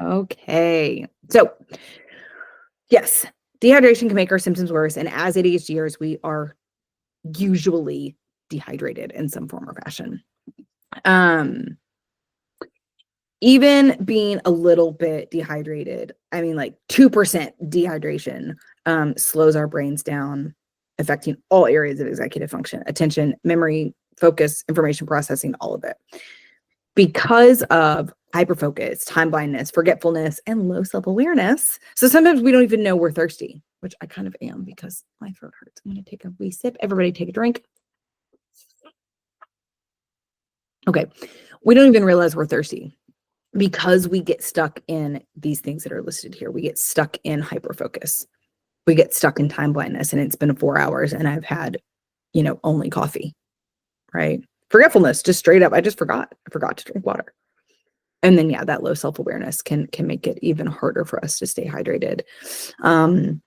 Okay. So, yes, dehydration can make our symptoms worse. And as ADHDers, we are usually dehydrated in some form or fashion. Um, Even being a little bit dehydrated, I mean, like 2% dehydration slows our brains down, affecting all areas of executive function, attention, memory, focus, information processing, all of it. Because of hyperfocus, time blindness, forgetfulness, and low self-awareness. So sometimes we don't even know we're thirsty, which I kind of am because my throat hurts. I'm going to take a wee sip. Everybody take a drink. Okay. We don't even realize we're thirsty because we get stuck in these things that are listed here. We get stuck in hyperfocus. We get stuck in time blindness, and it's been 4 hours and I've had, only coffee, right? Forgetfulness, just straight up. I forgot to drink water. And then, yeah, that low self-awareness can make it even harder for us to stay hydrated. And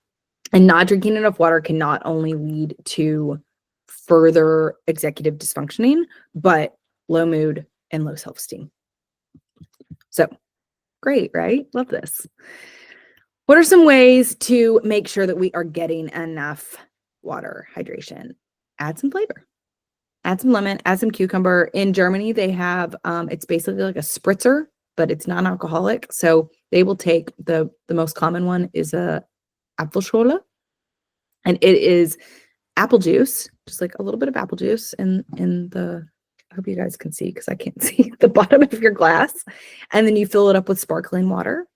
not drinking enough water can not only lead to further executive dysfunctioning, but low mood and low self-esteem. So great, right? Love this. What are some ways to make sure that we are getting enough water hydration? Add some flavor. Add some lemon, add some cucumber. In Germany, they have, it's basically like a spritzer, but it's non-alcoholic. So they will take the most common one is a Apfelschorle, and it is apple juice, just like a little bit of apple juice in the, I hope you guys can see because I can't see the bottom of your glass. And then you fill it up with sparkling water.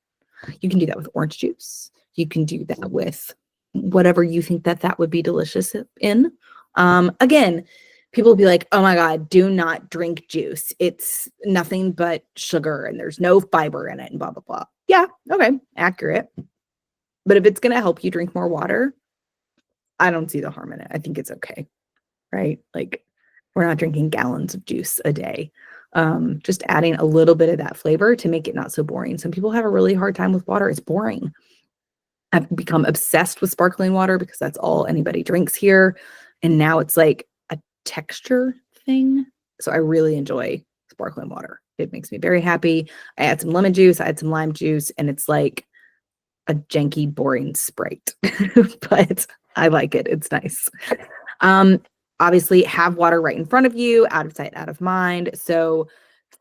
You can do that with orange juice. You can do that with whatever you think that would be delicious in. Again, people will be like, oh my God, do not drink juice. It's nothing but sugar and there's no fiber in it and blah, blah, blah. Yeah, okay, accurate. But if it's going to help you drink more water, I don't see the harm in it. I think it's okay, right? Like, we're not drinking gallons of juice a day. Just adding a little bit of that flavor to make it not so boring. Some people have a really hard time with water. It's boring. I've become obsessed with sparkling water because that's all anybody drinks here. And now it's like a texture thing. So I really enjoy sparkling water. It makes me very happy. I add some lemon juice, I add some lime juice, and it's like a janky, boring Sprite. But I like it. It's nice. Obviously, have water right in front of you, out of sight, out of mind. So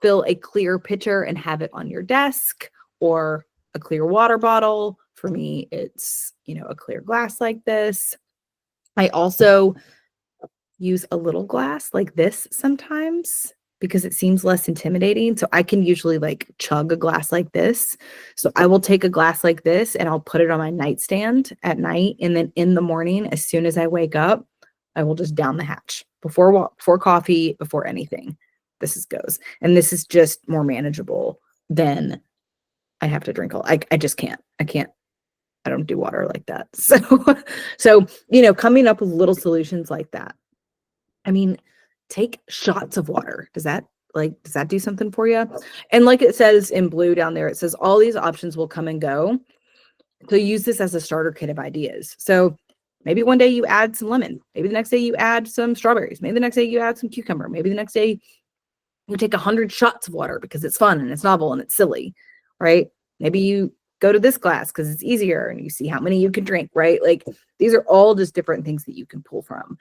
fill a clear pitcher and have it on your desk, or a clear water bottle. For me, it's, a clear glass like this. I also use a little glass like this sometimes because it seems less intimidating. So I can usually like chug a glass like this. So I will take a glass like this and I'll put it on my nightstand at night. And then in the morning, as soon as I wake up, I will just down the hatch before coffee, before anything. This goes. And this is just more manageable than I have to drink I just can't. I don't do water like that. So, coming up with little solutions like that. I mean, take shots of water. Does that do something for you? And like it says in blue down there, it says all these options will come and go. So use this as a starter kit of ideas. So maybe one day you add some lemon. Maybe the next day you add some strawberries. Maybe the next day you add some cucumber. Maybe the next day you take 100 shots of water because it's fun and it's novel and it's silly, right? Maybe you go to this glass because it's easier and you see how many you can drink, right? Like, these are all just different things that you can pull from.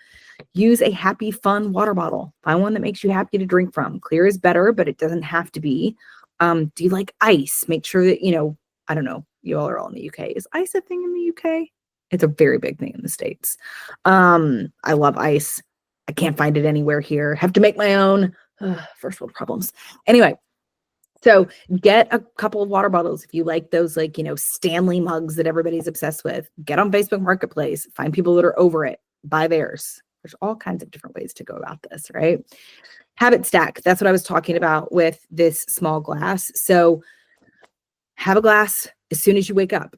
Use a happy, fun water bottle. Find one that makes you happy to drink from. Clear is better, but it doesn't have to be. Do you like ice? Make sure that, I don't know, you all are all in the UK. Is ice a thing in the UK? It's a very big thing in the States. I love ice. I can't find it anywhere here. Have to make my own. First world problems. Anyway, so get a couple of water bottles. If you like those, Stanley mugs that everybody's obsessed with, get on Facebook Marketplace, find people that are over it, buy theirs. There's all kinds of different ways to go about this, right? Habit stack. That's what I was talking about with this small glass. So have a glass as soon as you wake up.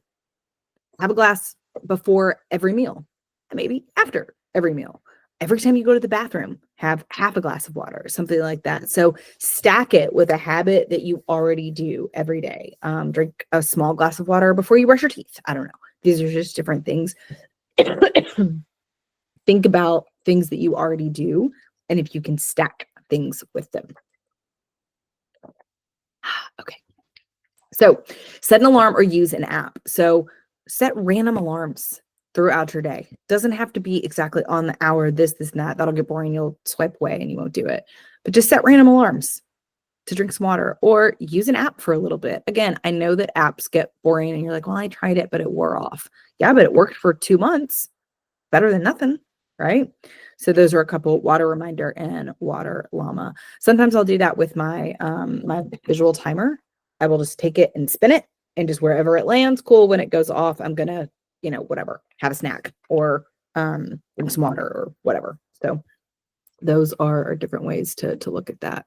Have a glass before every meal, and maybe after every meal. Every time you go to the bathroom, have half a glass of water, something like that. So stack it with a habit that you already do every day. Drink a small glass of water before you brush your teeth. I don't know. These are just different things. Think about things that you already do, and if you can stack things with them. Okay. So set an alarm or use an app. So set random alarms throughout your day. Doesn't have to be exactly on the hour, this, and that. That'll get boring. You'll swipe away and you won't do it. But just set random alarms to drink some water or use an app for a little bit. Again, I know that apps get boring and you're like, well, I tried it, but it wore off. Yeah, but it worked for 2 months. Better than nothing, right? So those are a couple: water reminder and water llama. Sometimes I'll do that with my my visual timer. I will just take it and spin it, and just wherever it lands, cool. When it goes off, I'm gonna, whatever, have a snack or drink some water or whatever. So those are different ways to look at that.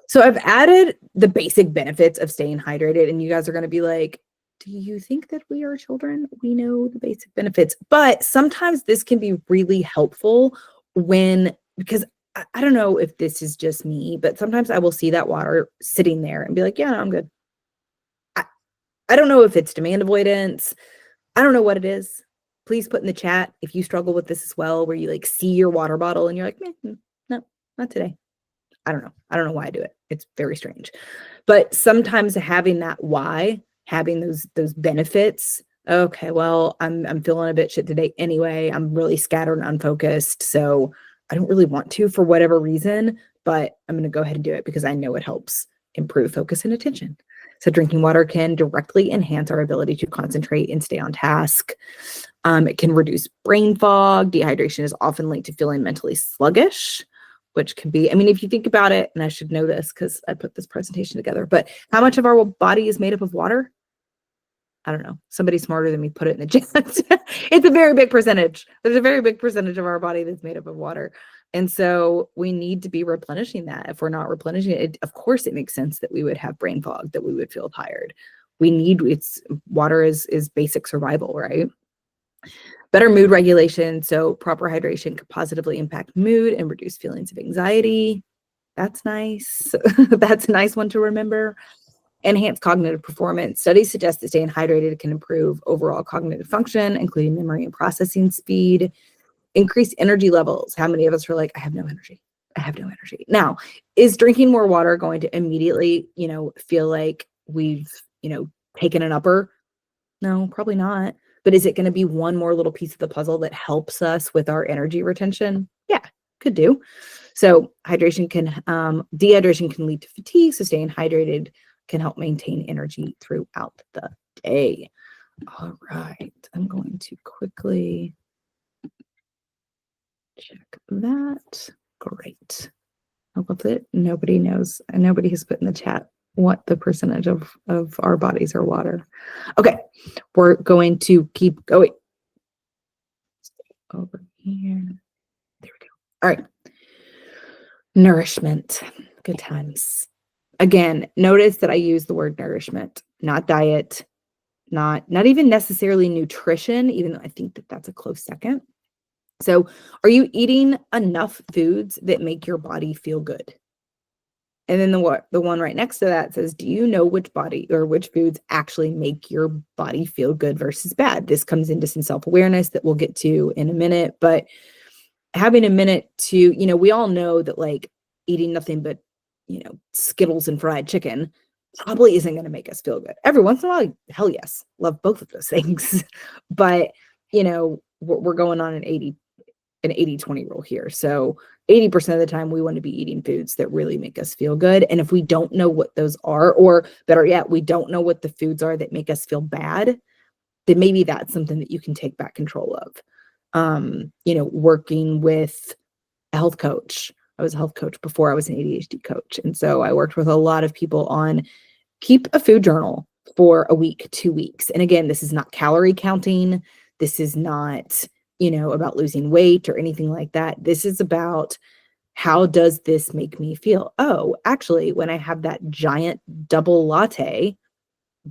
So I've added the basic benefits of staying hydrated, and you guys are going to be like, do you think that we are children? We know the basic benefits, but sometimes this can be really helpful because I don't know if this is just me, but sometimes I will see that water sitting there and be like, yeah, no, I'm good. I don't know if it's demand avoidance. I don't know what it is. Please put in the chat if you struggle with this as well, where you like see your water bottle and you're like, no, not today. I don't know. I don't know why I do it. It's very strange. But sometimes having that why, having those benefits, okay, well, I'm feeling a bit shit today anyway. I'm really scattered and unfocused. So I don't really want to for whatever reason, but I'm going to go ahead and do it because I know it helps improve focus and attention. So drinking water can directly enhance our ability to concentrate and stay on task. It can reduce brain fog. Dehydration is often linked to feeling mentally sluggish, which can be, I mean, if you think about it, and I should know this because I put this presentation together, but how much of our body is made up of water? I don't know. Somebody smarter than me put it in the chat. It's a very big percentage. There's a very big percentage of our body that's made up of water. And so we need to be replenishing that. If we're not replenishing it, of course it makes sense that we would have brain fog, that we would feel tired. Water is basic survival, right? Better mood regulation. So proper hydration could positively impact mood and reduce feelings of anxiety. That's nice. That's a nice one to remember. Enhance cognitive performance. Studies suggest that staying hydrated can improve overall cognitive function, including memory and processing speed. Increase energy levels. How many of us are like, I have no energy. I have no energy. Now, is drinking more water going to immediately, feel like we've, taken an upper? No, probably not. But is it going to be one more little piece of the puzzle that helps us with our energy retention? Yeah, could do. So dehydration can lead to fatigue. So staying hydrated can help maintain energy throughout the day. All right. I'm going to quickly check that. Great. I love that nobody knows, and nobody has put in the chat what the percentage of our bodies are water. Okay, we're going to keep going. Over here. There we go. All right. Nourishment. Good times. Again, notice that I use the word nourishment, not diet, not even necessarily nutrition, even though I think that that's a close second. So are you eating enough foods that make your body feel good? And then the one right next to that says, do you know which foods actually make your body feel good versus bad? This comes into some self-awareness that we'll get to in a minute, but having a minute to, we all know that like eating nothing but, Skittles and fried chicken probably isn't going to make us feel good. Every once in a while, hell yes, love both of those things. But, we're going on an 80-20 rule here. So 80% of the time we want to be eating foods that really make us feel good. And if we don't know what those are, or better yet, we don't know what the foods are that make us feel bad, then maybe that's something that you can take back control of. Working with a health coach. I was a health coach before I was an ADHD coach. And so I worked with a lot of people on keep a food journal for a week, 2 weeks. And again, this is not calorie counting. This is not, about losing weight or anything like that. This is about, how does this make me feel? Oh, actually, when I have that giant double latte,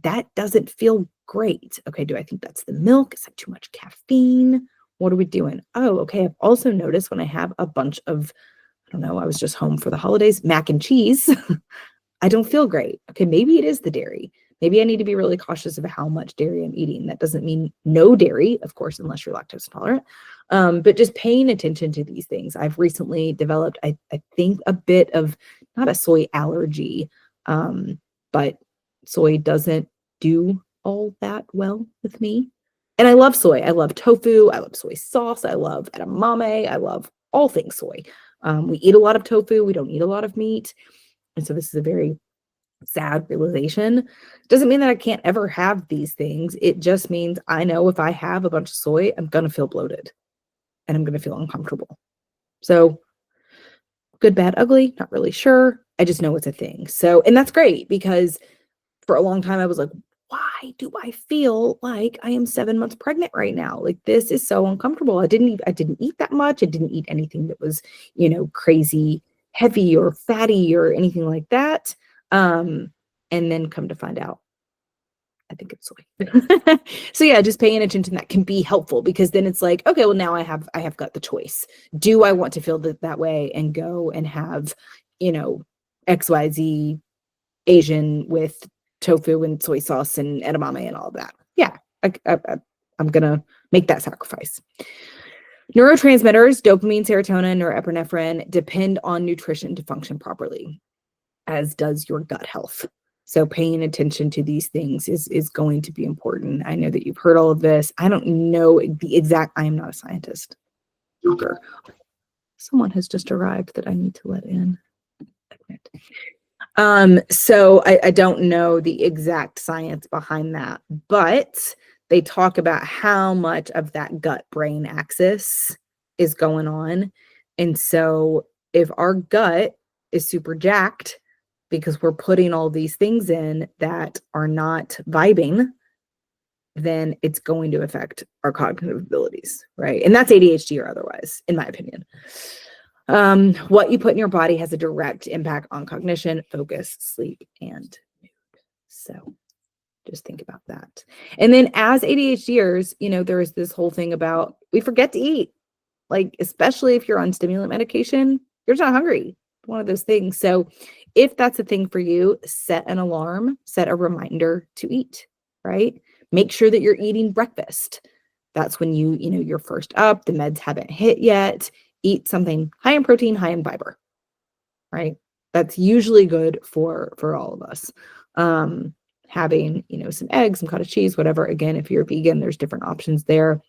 that doesn't feel great. Okay, do I think that's the milk? Is that too much caffeine? What are we doing? Oh, okay. I've also noticed when I have a bunch of, I don't know, I was just home for the holidays, mac and cheese, I don't feel great. Okay, maybe it is the dairy. Maybe I need to be really cautious of how much dairy I'm eating. That doesn't mean no dairy, of course, unless you're lactose intolerant. But just paying attention to these things. I've recently developed, I think, a bit of not a soy allergy, but Soy doesn't do all that well with me. And I love soy. I love tofu. I love soy sauce. I love edamame. I love all things soy. We eat a lot of tofu. We don't eat a lot of meat. And so this is a very sad realization. Doesn't mean that I can't ever have these things. It just means I know if I have a bunch of soy, I'm going to feel bloated and I'm going to feel uncomfortable. So good, bad, ugly, not really sure. I just know it's a thing. So, and that's great because for a long time I was like, why do I feel like I am 7 months pregnant right now? Like this is so uncomfortable. I didn't eat that much. I didn't eat anything that was, crazy heavy or fatty or anything like that. And then come to find out, I think it's soy. So yeah, just paying attention that can be helpful because then it's like, okay, well now I have got the choice. Do I want to feel that way and go and have, XYZ Asian with tofu and soy sauce and edamame and all of that? Yeah, I'm gonna make that sacrifice. Neurotransmitters, dopamine, serotonin, norepinephrine depend on nutrition to function properly, as does your gut health. So paying attention to these things is going to be important. I know that you've heard all of this. I don't know the exact, I am not a scientist. Someone has just arrived that I need to let in. So I don't know the exact science behind that, but they talk about how much of that gut-brain axis is going on. And so if our gut is super jacked because we're putting all these things in that are not vibing, then it's going to affect our cognitive abilities, right? And that's ADHD or otherwise, in my opinion. What you put in your body has a direct impact on cognition, focus, sleep, and mood. So just think about that. And then as ADHDers, there is this whole thing about we forget to eat, like, especially if you're on stimulant medication, you're just not hungry. One of those things. So if that's a thing for you, set an alarm, set a reminder to eat, right? Make sure that you're eating breakfast. That's when you're first up, the meds haven't hit yet. Eat something high in protein, high in fiber, right? That's usually good for all of us. Having, some eggs, some cottage cheese, whatever. Again, if you're vegan, there's different options there.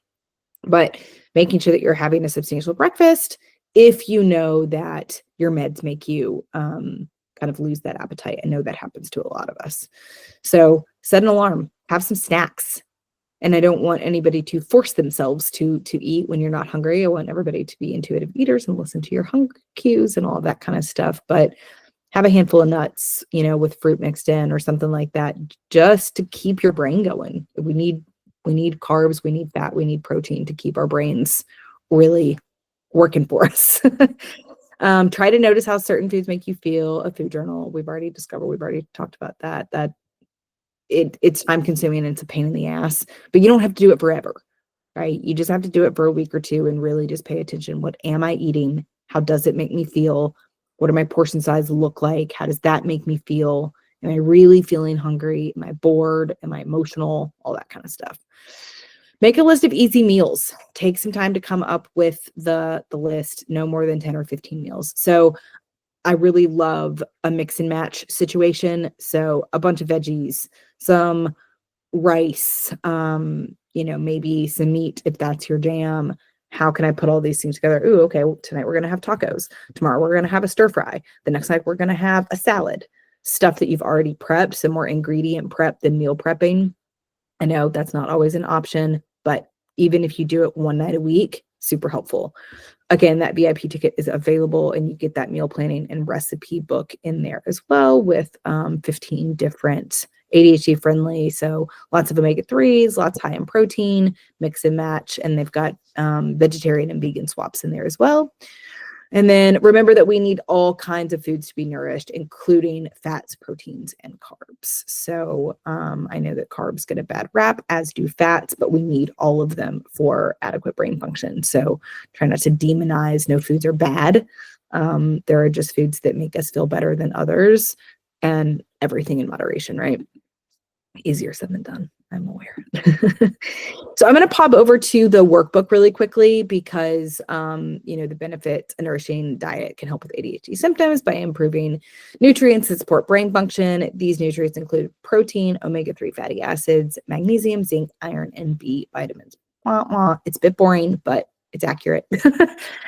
But making sure that you're having a substantial breakfast if you know that your meds make you kind of lose that appetite. I know that happens to a lot of us. So set an alarm, have some snacks. And I don't want anybody to force themselves to eat when you're not hungry. I want everybody to be intuitive eaters and listen to your hunger cues and all of that kind of stuff. But have a handful of nuts, with fruit mixed in or something like that, just to keep your brain going. We need carbs, we need fat, we need protein to keep our brains really working for us. Try to notice how certain foods make you feel. A food journal, we've already talked about that. It's time consuming and it's a pain in the ass, but you don't have to do it forever, right? You just have to do it for a week or two and really just pay attention. What am I eating? How does it make me feel? What do my portion size look like? How does that make me feel? Am I really feeling hungry? Am I bored? Am I emotional? All that kind of stuff. Make a list of easy meals. Take some time to come up with the list, no more than 10 or 15 meals. So I really love a mix and match situation. So a bunch of veggies, some rice, maybe some meat if that's your jam. How can I put all these things together? Ooh, okay, well, tonight we're going to have tacos. Tomorrow we're going to have a stir fry. The next night we're going to have a salad. Stuff that you've already prepped, some more ingredient prep than meal prepping. I know that's not always an option, but even if you do it one night a week, super helpful. Again, that VIP ticket is available and you get that meal planning and recipe book in there as well with 15 different ADHD friendly. So lots of omega-3s, lots high in protein, mix and match. And they've got vegetarian and vegan swaps in there as well. And then remember that we need all kinds of foods to be nourished, including fats, proteins, and carbs. So I know that carbs get a bad rap, as do fats, but we need all of them for adequate brain function. So try not to demonize. No foods are bad. There are just foods that make us feel better than others, and everything in moderation, right? Easier said than done, I'm aware. So I'm going to pop over to the workbook really quickly because, the benefits a nourishing diet can help with ADHD symptoms by improving nutrients that support brain function. These nutrients include protein, omega-3 fatty acids, magnesium, zinc, iron, and B vitamins. It's a bit boring, but it's accurate.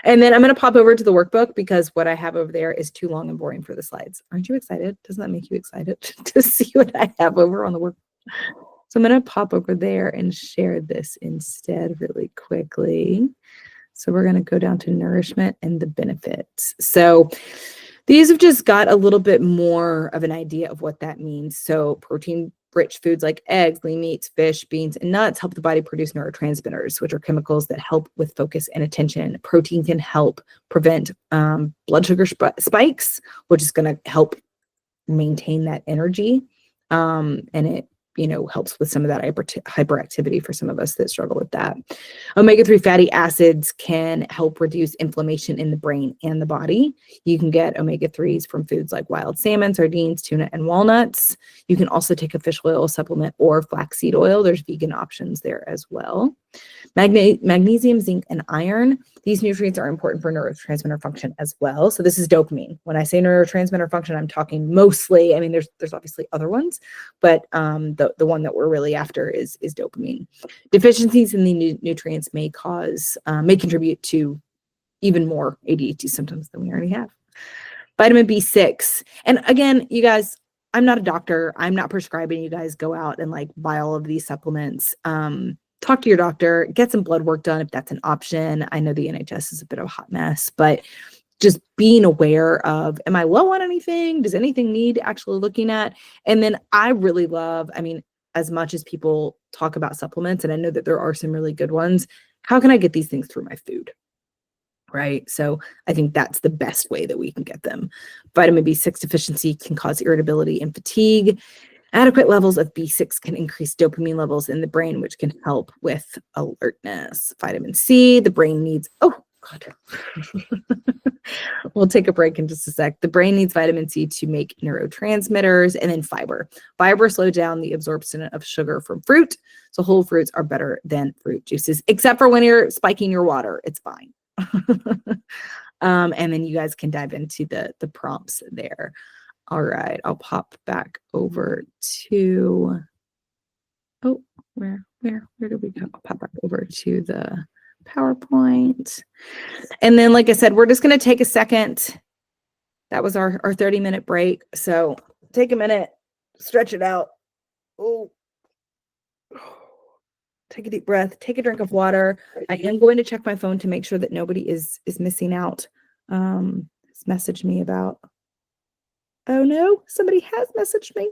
And then I'm going to pop over to the workbook because what I have over there is too long and boring for the slides. Aren't you excited? Doesn't that make you excited to see what I have over on the workbook? So I'm going to pop over there and share this instead really quickly. So we're going to go down to nourishment and the benefits. So these have just got a little bit more of an idea of what that means. So protein-rich foods like eggs, lean meats, fish, beans, and nuts help the body produce neurotransmitters, which are chemicals that help with focus and attention. Protein can help prevent blood sugar spikes, which is going to help maintain that energy. And it helps with some of that hyperactivity for some of us that struggle with that. Omega-3 fatty acids can help reduce inflammation in the brain and the body. You can get omega-3s from foods like wild salmon, sardines, tuna, and walnuts. You can also take a fish oil supplement or flaxseed oil. There's vegan options there as well. Magnesium, zinc, and iron. These nutrients are important for neurotransmitter function as well. So this is dopamine. When I say neurotransmitter function, I'm talking mostly, there's obviously other ones, but the one that we're really after is dopamine. Deficiencies in the nutrients may contribute to even more ADHD symptoms than we already have. Vitamin B6. And again, you guys, I'm not a doctor. I'm not prescribing you guys go out and buy all of these supplements. Talk to your doctor, get some blood work done if that's an option. I know the NHS is a bit of a hot mess, but just being aware of, am I low on anything? Does anything need actually looking at? And then I really love, as much as people talk about supplements, and I know that there are some really good ones, how can I get these things through my food? Right? So I think that's the best way that we can get them. Vitamin B6 deficiency can cause irritability and fatigue. Adequate levels of B6 can increase dopamine levels in the brain, which can help with alertness. Vitamin C, the brain needs, oh God. We'll take a break in just a sec. The brain needs vitamin C to make neurotransmitters, and then fiber. Fiber slows down the absorption of sugar from fruit. So whole fruits are better than fruit juices, except for when you're spiking your water, it's fine. And then you guys can dive into the prompts there. All right, I'll pop back over to, where did we go? I'll pop back over to the PowerPoint. And then, like I said, we're just going to take a second. That was our 30-minute break. So take a minute, stretch it out. Oh, take a deep breath, take a drink of water. I am going to check my phone to make sure that nobody is missing out. It's messaged me about, oh no, somebody has messaged me.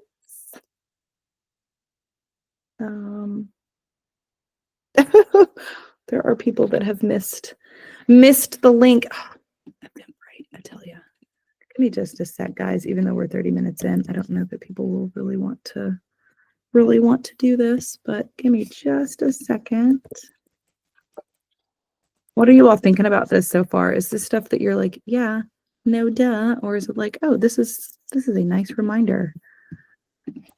There are people that have missed the link. Oh, I've been right, I tell you. Give me just a sec, guys. Even though we're 30 minutes in, I don't know that people will really want to do this, but give me just a second. What are you all thinking about this so far? Is this stuff that you're like, yeah, no duh, or is it like, oh, this is a nice reminder? Okay.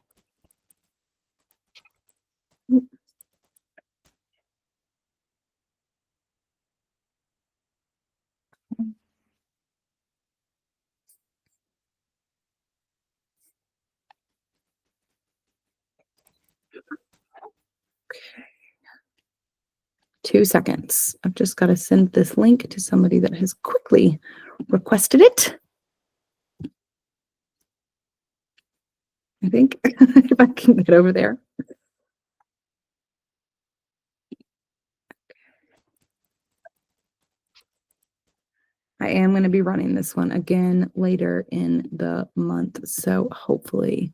2 seconds. I've just got to send this link to somebody that has quickly requested it. I think if I can get over there. I am going to be running this one again later in the month. So hopefully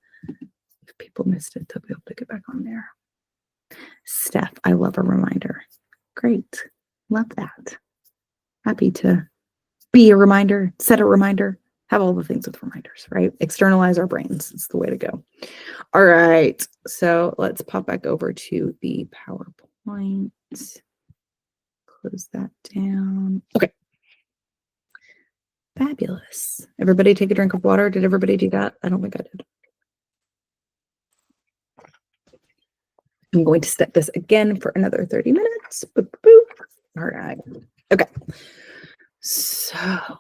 if people missed it, they'll be able to get back on there. Steph, I love a reminder. Great. Love that. Happy to be a reminder, set a reminder, have all the things with reminders, right? Externalize our brains. It's the way to go. All right. So let's pop back over to the PowerPoint. Close that down. Okay. Fabulous. Everybody take a drink of water. Did everybody do that? I don't think I did. I'm going to set this again for another 30 minutes. Boop, boop. All right. Okay. So let's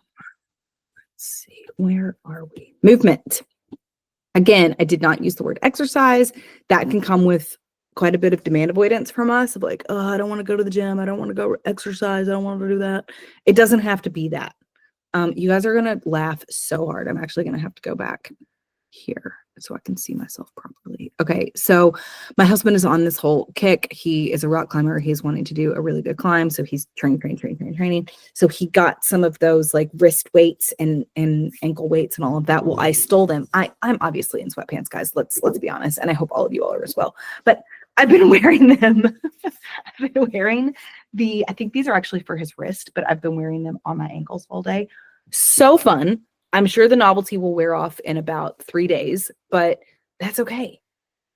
see, where are we? Movement. Again, I did not use the word exercise. That can come with quite a bit of demand avoidance from us of like, oh, I don't want to go to the gym. I don't want to go exercise. I don't want to do that. It doesn't have to be that. You guys are going to laugh so hard. I'm actually going to have to go back here so I can see myself properly. Okay, so my husband is on this whole kick. He is a rock climber. He's wanting to do a really good climb. So he's training. So he got some of those like wrist weights and ankle weights and all of that. Well, I stole them. I'm obviously in sweatpants, guys. Let's be honest. And I hope all of you all are as well. But I've been wearing them. I've been wearing I think these are actually for his wrist, but I've been wearing them on my ankles all day. So fun. I'm sure the novelty will wear off in about 3 days, but that's okay.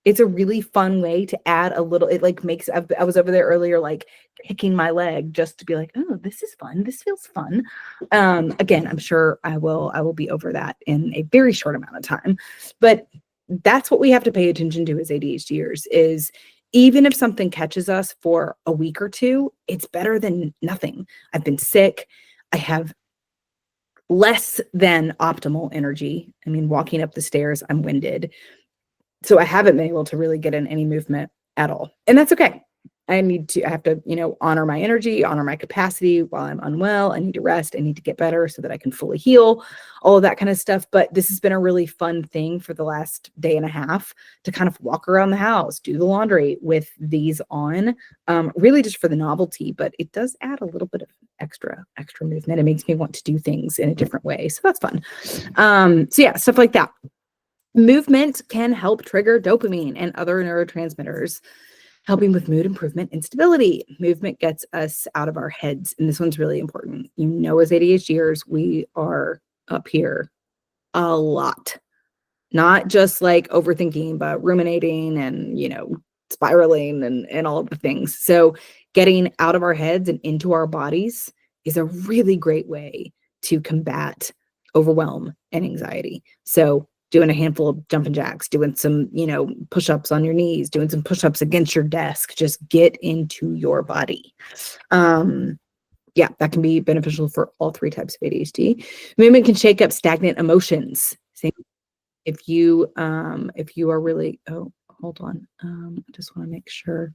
It's a really fun way to add a little, it like makes, I was over there earlier, like kicking my leg just to be like, oh, this is fun. This feels fun. Again, I'm sure I will be over that in a very short amount of time, but that's what we have to pay attention to as ADHDers is even if something catches us for a week or two, it's better than nothing. I've been sick. I have less than optimal energy. I mean, walking up the stairs, I'm winded. So I haven't been able to really get in any movement at all. And that's okay. I have to, honor my energy, honor my capacity while I'm unwell. I need to rest. I need to get better so that I can fully heal, all of that kind of stuff. But this has been a really fun thing for the last day and a half to kind of walk around the house, do the laundry with these on, really just for the novelty, but it does add a little bit of extra movement. It makes me want to do things in a different way. So that's fun. So yeah, stuff like that. Movement can help trigger dopamine and other neurotransmitters, helping with mood improvement and stability. Movement gets us out of our heads. And this one's really important. As ADHDers, we are up here a lot, not just like overthinking, but ruminating and, spiraling and all of the things. So getting out of our heads and into our bodies is a really great way to combat overwhelm and anxiety. So doing a handful of jumping jacks, doing some, push-ups on your knees, doing some push-ups against your desk, just get into your body. Yeah, that can be beneficial for all 3 types of ADHD. Movement can shake up stagnant emotions. Same. If you are really, oh, hold on. I just want to make sure.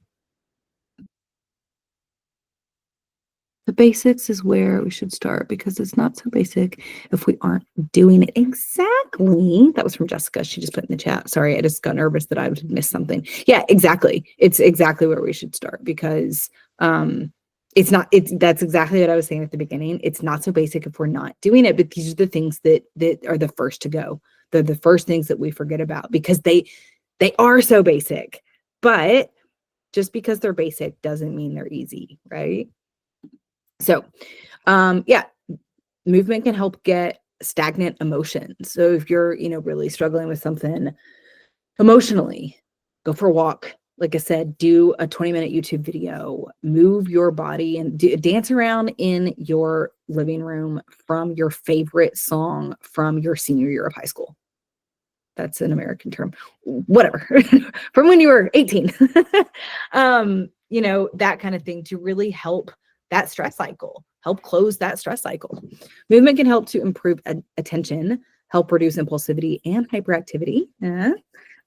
The basics is where we should start because it's not so basic if we aren't doing it exactly. That was from Jessica. She just put in the chat. Sorry, I just got nervous that I would miss something. Yeah, exactly. It's exactly where we should start because that's exactly what I was saying at the beginning. It's not so basic if we're not doing it, but these are the things that are the first to go. They're the first things that we forget about because they are so basic. But just because they're basic doesn't mean they're easy, right? So, yeah, movement can help get stagnant emotions. So if you're, really struggling with something emotionally, go for a walk. Like I said, do a 20-minute YouTube video, move your body and dance around in your living room from your favorite song from your senior year of high school. That's an American term, whatever, from when you were 18, that kind of thing to really help that stress cycle, help close that stress cycle. Movement can help to improve attention, help reduce impulsivity and hyperactivity,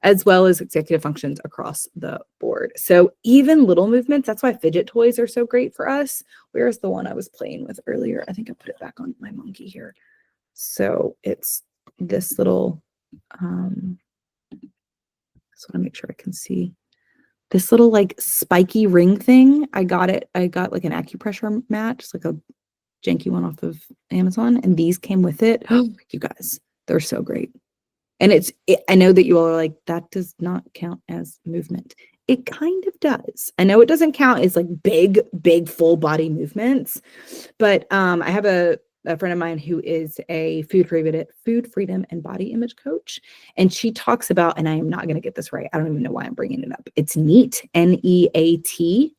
as well as executive functions across the board. So even little movements, that's why fidget toys are so great for us. Where's the one I was playing with earlier? I think I put it back on my monkey here. So it's this little, just want to make sure I can see. This little like spiky ring thing, I got like an acupressure mat, just like a janky one off of Amazon. And these came with it. Oh, you guys, they're so great. And I know that you all are like, that does not count as movement. It kind of does. I know it doesn't count as like big full body movements, but I have a friend of mine who is a food freedom and body image coach. And she talks about, and I am not going to get this right. I don't even know why I'm bringing it up. It's NEAT, N-E-A-T.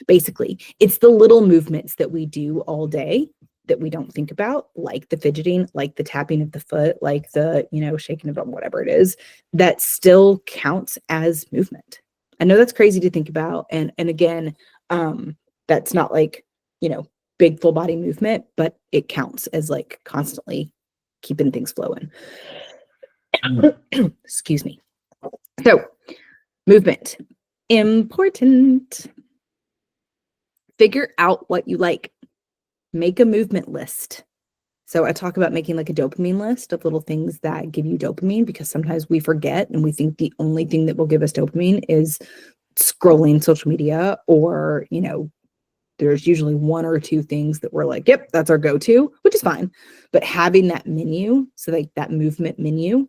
Basically, it's the little movements that we do all day that we don't think about, like the fidgeting, like the tapping of the foot, like the, shaking of whatever it is, that still counts as movement. I know that's crazy to think about. And again, that's not like, big full body movement, but it counts as like constantly keeping things flowing. Excuse me. So movement, important. Figure out what you like. Make a movement list. So I talk about making like a dopamine list of little things that give you dopamine, because sometimes we forget and we think the only thing that will give us dopamine is scrolling social media, or, there's usually one or two things that we're like, yep, that's our go-to, which is fine. But having that menu, so like that movement menu,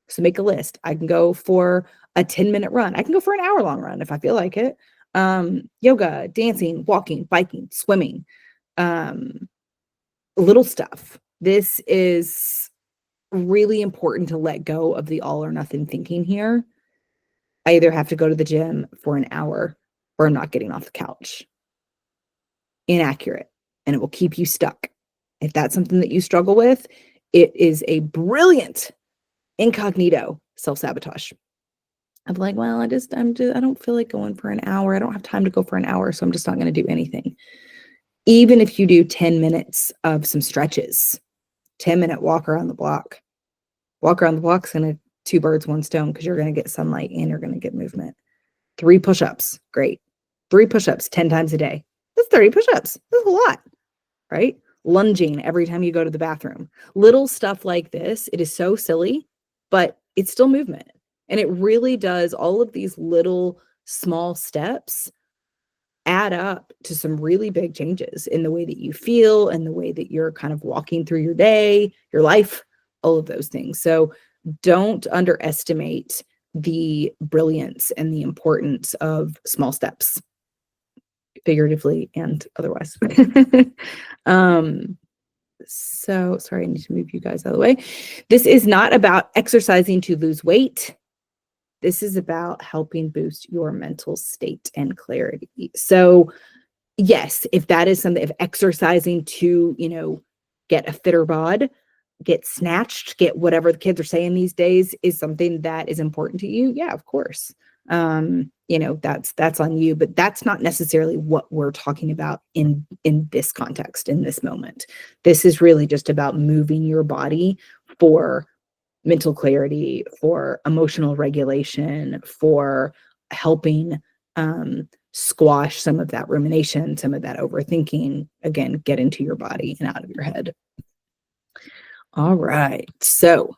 so make a list. I can go for a 10-minute run. I can go for an hour-long run if I feel like it. Yoga, dancing, walking, biking, swimming, little stuff. This is really important to let go of the all or nothing thinking here. I either have to go to the gym for an hour or I'm not getting off the couch. Inaccurate, and it will keep you stuck. If that's something that you struggle with, it is a brilliant incognito self-sabotage. I'm like, well, I don't feel like going for an hour. I don't have time to go for an hour, so I'm just not going to do anything. Even if you do 10 minutes of some stretches, 10-minute walk around the block. Walk around the block's going to two birds, one stone, because you're going to get sunlight and you're going to get movement. 3 push-ups, great. 3 push-ups 10 times a day. That's 30 push-ups. That's a lot, right? Lunging every time you go to the bathroom. Little stuff like this. It is so silly, but it's still movement. And it really does, all of these little small steps add up to some really big changes in the way that you feel and the way that you're kind of walking through your day, your life, all of those things. So don't underestimate the brilliance and the importance of small steps, figuratively and otherwise. So sorry, I need to move you guys out of the way. This is not about exercising to lose weight. This is about helping boost your mental state and clarity. So yes, if that is something, if exercising to, get a fitter bod, get snatched, get whatever the kids are saying these days is something that is important to you, yeah, of course. That's on you, but that's not necessarily what we're talking about in this context, in this moment. This is really just about moving your body for mental clarity, for emotional regulation, for helping squash some of that rumination, some of that overthinking, again, get into your body and out of your head. All right. So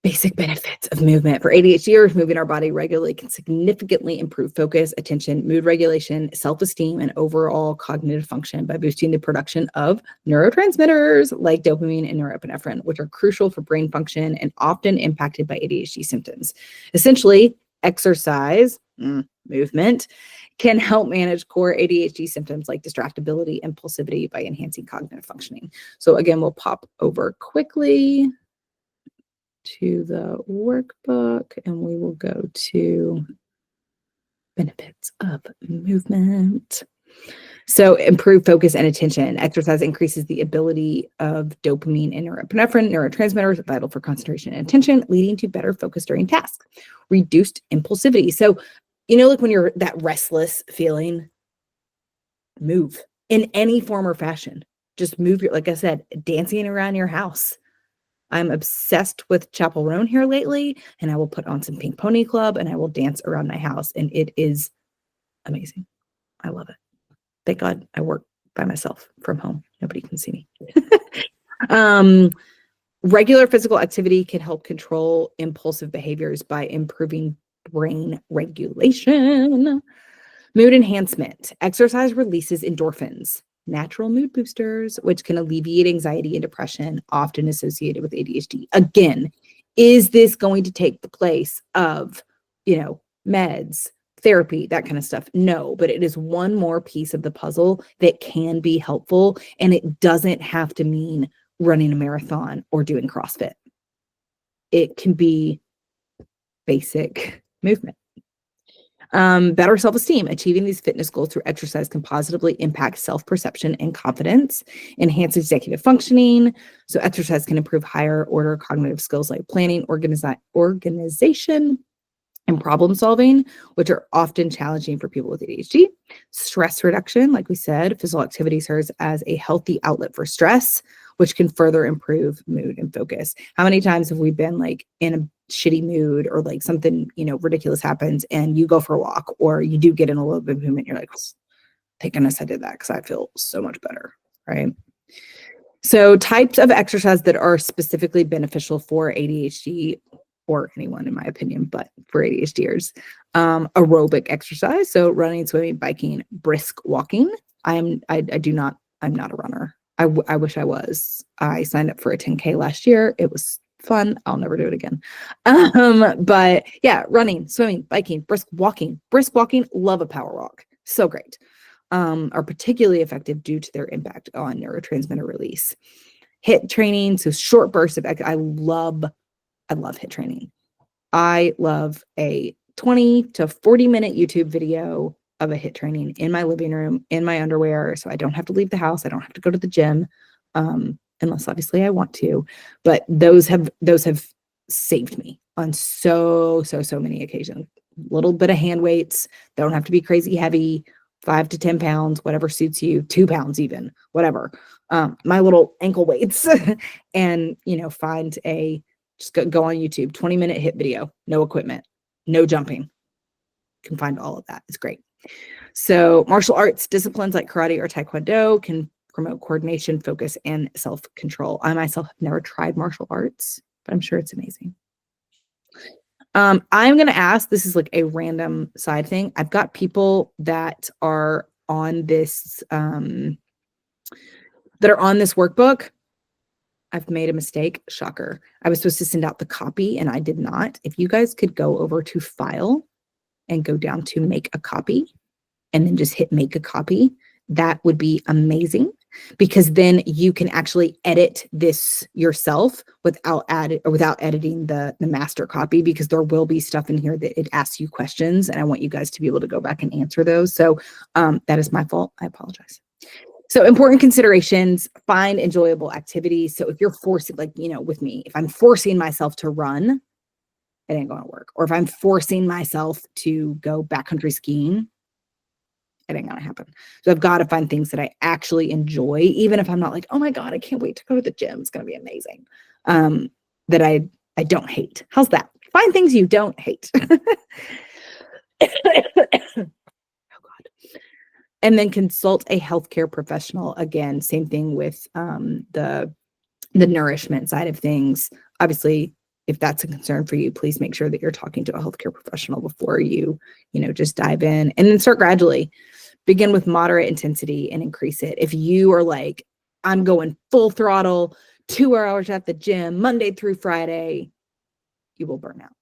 basic benefits of movement for ADHDers: moving our body regularly can significantly improve focus, attention, mood regulation, self-esteem, and overall cognitive function by boosting the production of neurotransmitters like dopamine and norepinephrine, which are crucial for brain function and often impacted by ADHD symptoms. Essentially, exercise, movement, can help manage core ADHD symptoms like distractibility, impulsivity by enhancing cognitive functioning. So again, we'll pop over quickly to the workbook and we will go to benefits of movement. So improve focus and attention. Exercise increases the ability of dopamine and norepinephrine, neurotransmitters vital for concentration and attention, leading to better focus during tasks. Reduced impulsivity. So, like when you're that restless feeling, move in any form or fashion. Just move like I said, dancing around your house. I'm obsessed with Chapel Roan here lately, and I will put on some Pink Pony Club and I will dance around my house, and it is amazing. I love it. Thank God I work by myself from home. Nobody can see me. Regular physical activity can help control impulsive behaviors by improving brain regulation. Mood enhancement. Exercise releases endorphins, natural mood boosters, which can alleviate anxiety and depression, often associated with ADHD. Again, is this going to take the place of, meds, therapy, that kind of stuff? No, but it is one more piece of the puzzle that can be helpful, and it doesn't have to mean running a marathon or doing CrossFit. It can be basic movement. Better self-esteem. Achieving these fitness goals through exercise can positively impact self-perception and confidence, enhance executive functioning. So exercise can improve higher order cognitive skills like planning, organization, and problem solving, which are often challenging for people with ADHD. Stress reduction, like we said, physical activity serves as a healthy outlet for stress, which can further improve mood and focus. How many times have we been like in a shitty mood or like something, ridiculous happens and you go for a walk or you do get in a little bit of movement, you're like, thank goodness I did that because I feel so much better, right? So types of exercise that are specifically beneficial for ADHD or anyone, in my opinion, but for ADHDers, aerobic exercise. So running, swimming, biking, brisk walking. I'm not a runner. I wish I was. I signed up for a 10K last year. It was fun. I'll never do it again. But yeah, running, swimming, biking, brisk walking, love a power walk. So great. Are particularly effective due to their impact on neurotransmitter release. HIIT training, so short bursts of I love HIIT training. I love a 20 to 40-minute YouTube video of a HIIT training in my living room, in my underwear, so I don't have to leave the house. I don't have to go to the gym, unless obviously I want to. But those have saved me on so many occasions. A little bit of hand weights, don't have to be crazy heavy. 5 to 10 pounds, whatever suits you, 2 pounds even, whatever. My little ankle weights and, just go on YouTube, 20-minute HIIT video, no equipment, no jumping. You can find all of that. It's great. So martial arts disciplines like karate or taekwondo can promote coordination, focus, and self-control. I myself have never tried martial arts, but I'm sure it's amazing. I'm going to ask, this is like a random side thing. I've got people that are on this, workbook. I've made a mistake. Shocker. I was supposed to send out the copy and I did not. If you guys could go over to file and go down to make a copy and then just hit make a copy, that would be amazing, because then you can actually edit this yourself without editing the master copy, because there will be stuff in here that it asks you questions and I want you guys to be able to go back and answer those. So that is my fault. I apologize. So important considerations, find enjoyable activities. So if you're forcing, with me, if I'm forcing myself to run, it ain't going to work. Or if I'm forcing myself to go backcountry skiing, it ain't gonna happen. So I've got to find things that I actually enjoy, even if I'm not like, oh my God, I can't wait to go to the gym. It's gonna be amazing. That I don't hate. How's that? Find things you don't hate. Oh God. And then consult a healthcare professional. Again, same thing with the nourishment side of things. Obviously, if that's a concern for you, please make sure that you're talking to a healthcare professional before you just dive in, and then start gradually. Begin with moderate intensity and increase it. If you are like, I'm going full throttle, 2 hours at the gym, Monday through Friday, you will burn out,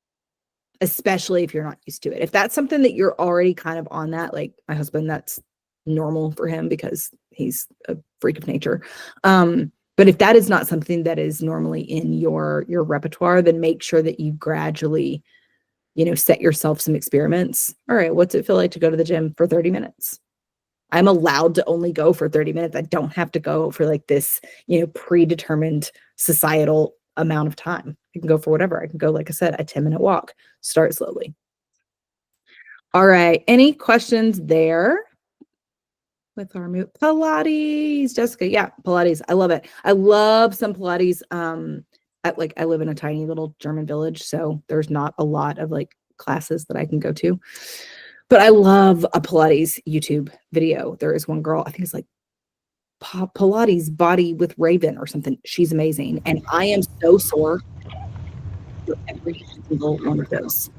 especially if you're not used to it. If that's something that you're already kind of on that, like my husband, that's normal for him because he's a freak of nature. But if that is not something that is normally in your repertoire, then make sure that you gradually, set yourself some experiments. All right, what's it feel like to go to the gym for 30 minutes? I'm allowed to only go for 30 minutes. I don't have to go for like this, predetermined societal amount of time. I can go for whatever. I can go, like I said, a 10-minute walk. Start slowly. All right. Any questions there? With our move, Pilates, Jessica. Yeah, Pilates. I love it. I love some Pilates. I live in a tiny little German village, so there's not a lot of like classes that I can go to. But I love a Pilates YouTube video. There is one girl, I think it's like Pilates Body with Raven or something. She's amazing. And I am so sore for every single one of those.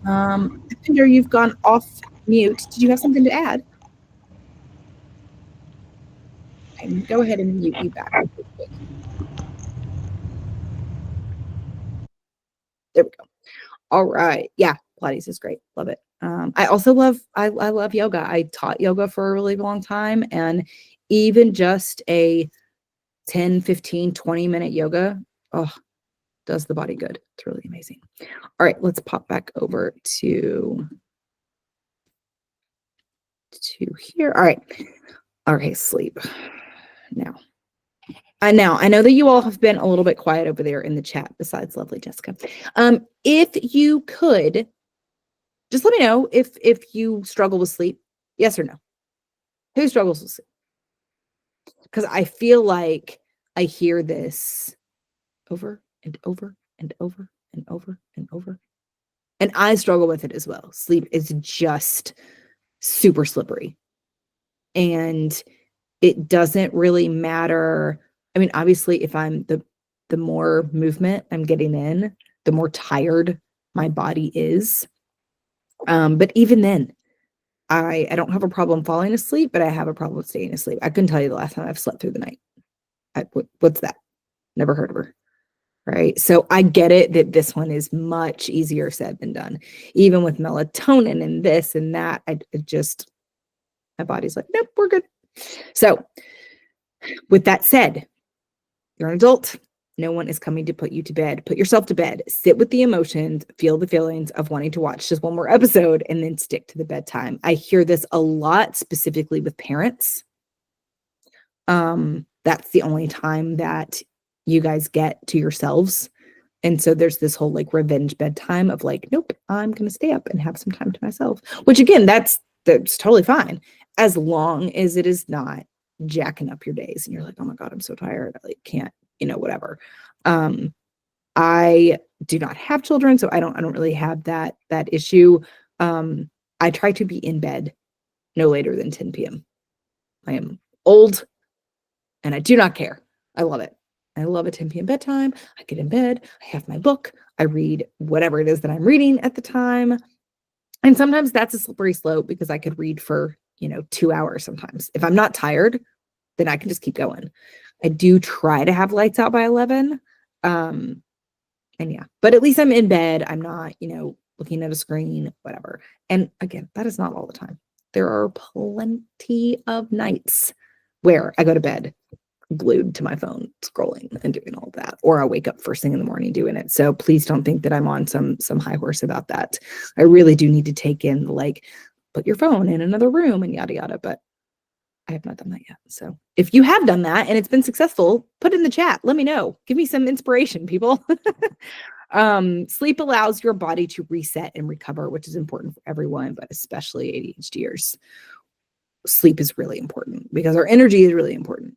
Pinder, you've gone off mute. Did you have something to add? Okay, go ahead and mute you back. There we go. All right. Yeah, Pilates is great. Love it. I also love yoga. I taught yoga for a really long time, and even just a 10, 15, 20-minute yoga, does the body good. It's really amazing. All right, let's pop back over to here. All right. Okay, sleep. Now, I know that you all have been a little bit quiet over there in the chat, besides lovely Jessica. If you could Just let me know if you struggle with sleep. Yes or no? Who struggles with sleep? Because I feel like I hear this over and over and over and over and over. And I struggle with it as well. Sleep is just super slippery. And it doesn't really matter. I mean, obviously, if I'm the more movement I'm getting in, the more tired my body is. But even then, I don't have a problem falling asleep, but I have a problem staying asleep. I couldn't tell you the last time I've slept through the night. What's that? Never heard of her. Right. So I get it that this one is much easier said than done. Even with melatonin and this and that, my body's like, nope, we're good. So with that said, you're an adult. No one is coming to put you to bed. Put yourself to bed. Sit with the emotions, feel the feelings of wanting to watch just one more episode, and then stick to the bedtime. I hear this a lot, specifically with parents. That's the only time that you guys get to yourselves. And so there's this whole like revenge bedtime of like, nope, I'm going to stay up and have some time to myself, which again, that's totally fine. As long as it is not jacking up your days and you're like, oh my God, I'm so tired. I like can't, whatever. I do not have children, so I don't really have that issue. I try to be in bed no later than 10 p.m. I am old and I do not care. I love it. I love a 10 p.m. bedtime. I get in bed. I have my book. I read whatever it is that I'm reading at the time. And sometimes that's a slippery slope because I could read for, 2 hours sometimes. If I'm not tired, then I can just keep going. I do try to have lights out by 11. And yeah, but at least I'm in bed. I'm not, looking at a screen, whatever. And again, that is not all the time. There are plenty of nights where I go to bed glued to my phone, scrolling and doing all that, or I'll wake up first thing in the morning doing it. So please don't think that I'm on some high horse about that. I really do need to take in like, put your phone in another room and yada yada, but I have not done that yet. So if you have done that and it's been successful, put in the chat. Let me know. Give me some inspiration, people. Sleep allows your body to reset and recover, which is important for everyone, but especially ADHDers. Sleep is really important because our energy is really important.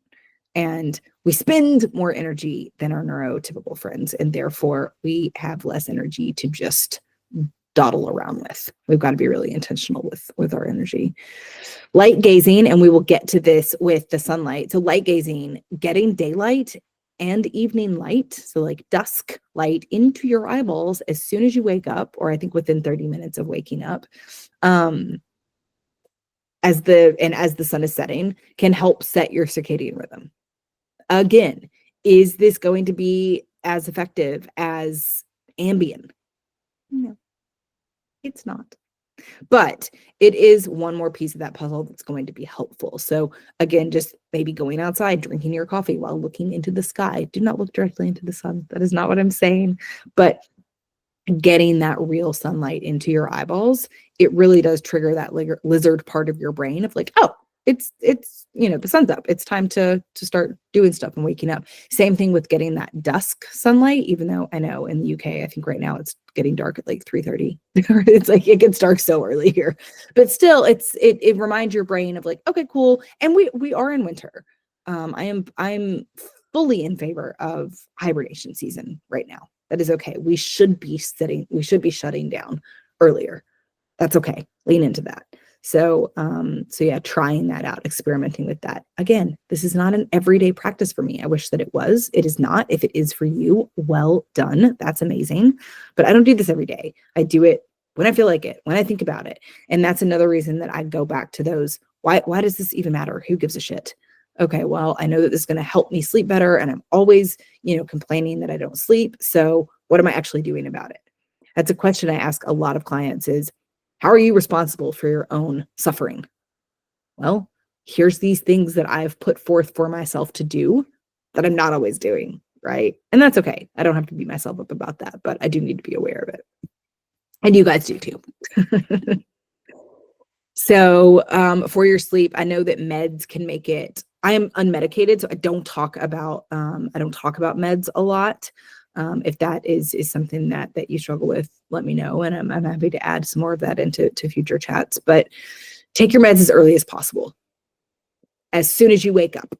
And we spend more energy than our neurotypical friends, and therefore we have less energy to just dawdle around with. We've got to be really intentional with our energy. Light gazing, and we will get to this with the sunlight. So light gazing, getting daylight and evening light, so like dusk light into your eyeballs as soon as you wake up, or I think within 30 minutes of waking up, as the sun is setting, can help set your circadian rhythm. Again, is this going to be as effective as Ambien? No, it's not. But it is one more piece of that puzzle that's going to be helpful. So again, just maybe going outside, drinking your coffee while looking into the sky. Do not look directly into the sun. That is not what I'm saying. But getting that real sunlight into your eyeballs, it really does trigger that lizard part of your brain of like, oh, it's the sun's up. It's time to start doing stuff and waking up. Same thing with getting that dusk sunlight, even though I know in the UK, I think right now it's getting dark at like 3:30. It's like it gets dark so early here. But still, it reminds your brain of like, okay, cool. And we are in winter. I'm fully in favor of hibernation season right now. That is okay. We should be shutting down earlier. That's okay. Lean into that. So yeah, trying that out, experimenting with that. Again, this is not an everyday practice for me. I wish that it was. It is not. If it is for you, well done. That's amazing. But I don't do this every day. I do it when I feel like it, when I think about it. And that's another reason that I go back to those. Why does this even matter? Who gives a shit? Okay, well, I know that this is going to help me sleep better. And I'm always, complaining that I don't sleep. So what am I actually doing about it? That's a question I ask a lot of clients is, how are you responsible for your own suffering? Well, here's these things that I've put forth for myself to do that I'm not always doing, right? And that's okay. I don't have to beat myself up about that, but I do need to be aware of it. And you guys do too. So for your sleep, I know that meds can make it. I am unmedicated, so I don't talk about meds a lot. If that is something that you struggle with, let me know. And I'm happy to add some more of that into future chats, but take your meds as early as possible. As soon as you wake up,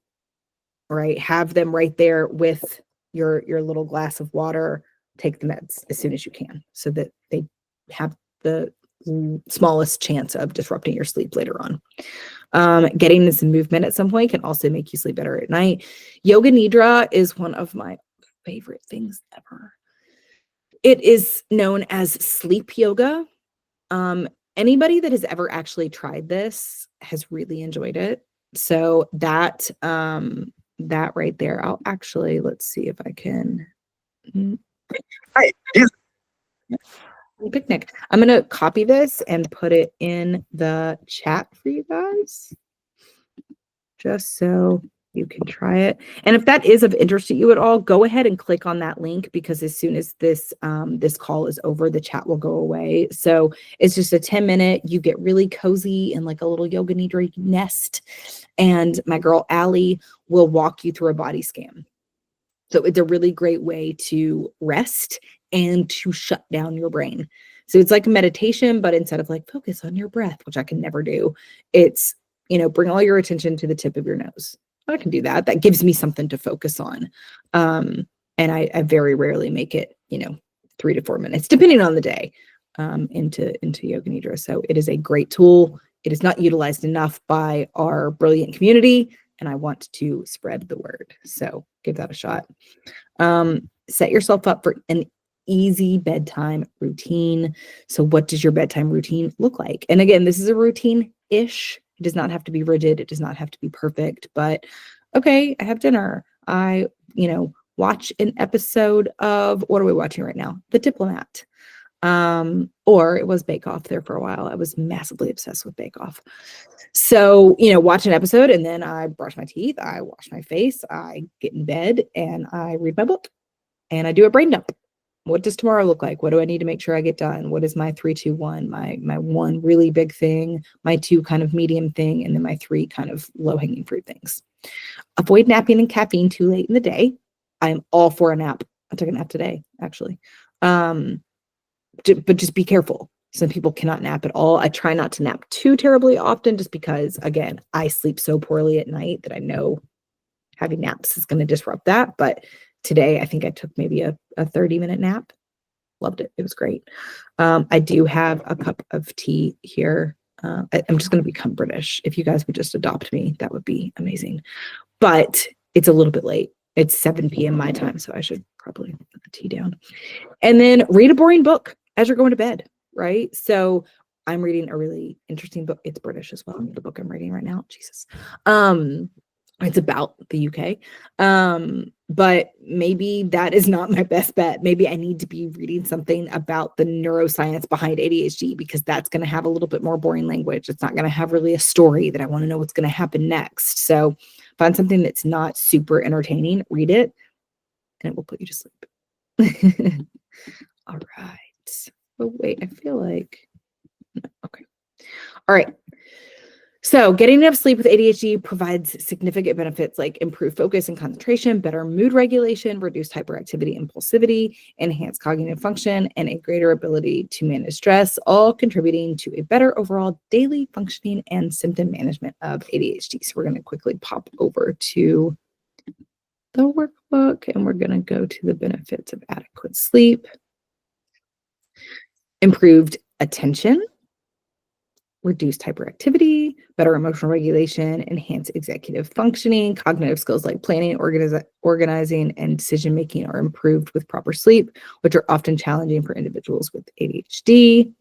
right? Have them right there with your little glass of water. Take the meds as soon as you can so that they have the smallest chance of disrupting your sleep later on. Getting some movement at some point can also make you sleep better at night. Yoga Nidra is one of my favorite things ever. It is known as sleep yoga. Anybody that has ever actually tried this has really enjoyed it. So that right there, I'll actually, let's see if I can. Hi. Picnic. I'm going to copy this and put it in the chat for you guys, just so you can try it. And if that is of interest to you at all, go ahead and click on that link, because as soon as this call is over, the chat will go away. So it's just a 10-minute, you get really cozy in like a little yoga nidra nest, and my girl Allie will walk you through a body scan. So it's a really great way to rest and to shut down your brain. So it's like a meditation, but instead of like focus on your breath, which I can never do, it's, bring all your attention to the tip of your nose. I can do that. That gives me something to focus on. And I very rarely make it, 3 to 4 minutes, depending on the day, into Yoga Nidra. So it is a great tool. It is not utilized enough by our brilliant community, and I want to spread the word. So give that a shot. Set yourself up for an easy bedtime routine. So what does your bedtime routine look like? And again, this is a routine-ish. It does not have to be rigid. It does not have to be perfect, but okay, I have dinner. I, watch an episode of, what are we watching right now? The Diplomat. Or it was Bake Off there for a while. I was massively obsessed with Bake Off. So, watch an episode, and then I brush my teeth, I wash my face, I get in bed, and I read my book, and I do a brain dump. What does tomorrow look like? What do I need to make sure I get done? What is my 3, 2, 1? My 1 really big thing, my 2 kind of medium thing, and then my 3 kind of low-hanging fruit things. Avoid napping and caffeine too late in the day. I'm all for a nap. I took a nap today, actually. But just be careful. Some people cannot nap at all. I try not to nap too terribly often, just because, again, I sleep so poorly at night that I know having naps is going to disrupt that. But today, I think I took maybe a 30-minute nap. Loved it. It was great. I do have a cup of tea here. I'm just going to become British. If you guys would just adopt me, that would be amazing. But it's a little bit late. It's 7 p.m. my time, so I should probably put the tea down. And then read a boring book as you're going to bed, right? So I'm reading a really interesting book. It's British as well. The book I'm reading right now, Jesus. It's about the UK. But maybe that is not my best bet. Maybe I need to be reading something about the neuroscience behind ADHD, because that's going to have a little bit more boring language. It's not going to have really a story that I want to know what's going to happen next. So find something that's not super entertaining, read it, and it will put you to sleep. All right. Oh, wait, I feel like, no, okay. All right. So getting enough sleep with ADHD provides significant benefits like improved focus and concentration, better mood regulation, reduced hyperactivity, impulsivity, enhanced cognitive function, and a greater ability to manage stress, all contributing to a better overall daily functioning and symptom management of ADHD. So we're going to quickly pop over to the workbook, and we're going to go to the benefits of adequate sleep. Improved attention, reduced hyperactivity, better emotional regulation, enhanced executive functioning, cognitive skills like planning, organizing, and decision-making are improved with proper sleep, which are often challenging for individuals with ADHD.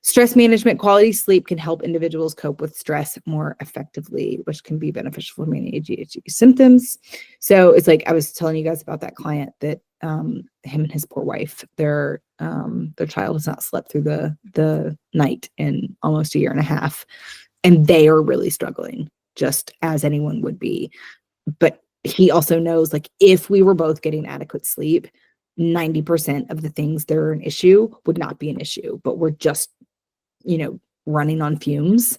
Stress management, quality sleep can help individuals cope with stress more effectively, which can be beneficial for many ADHD symptoms. So it's like I was telling you guys about that client that him and his poor wife, their child has not slept through the night in almost 1.5 years, and they are really struggling, just as anyone would be. But he also knows, like, if we were both getting adequate sleep, 90% of the things that are an issue would not be an issue, but we're just, running on fumes.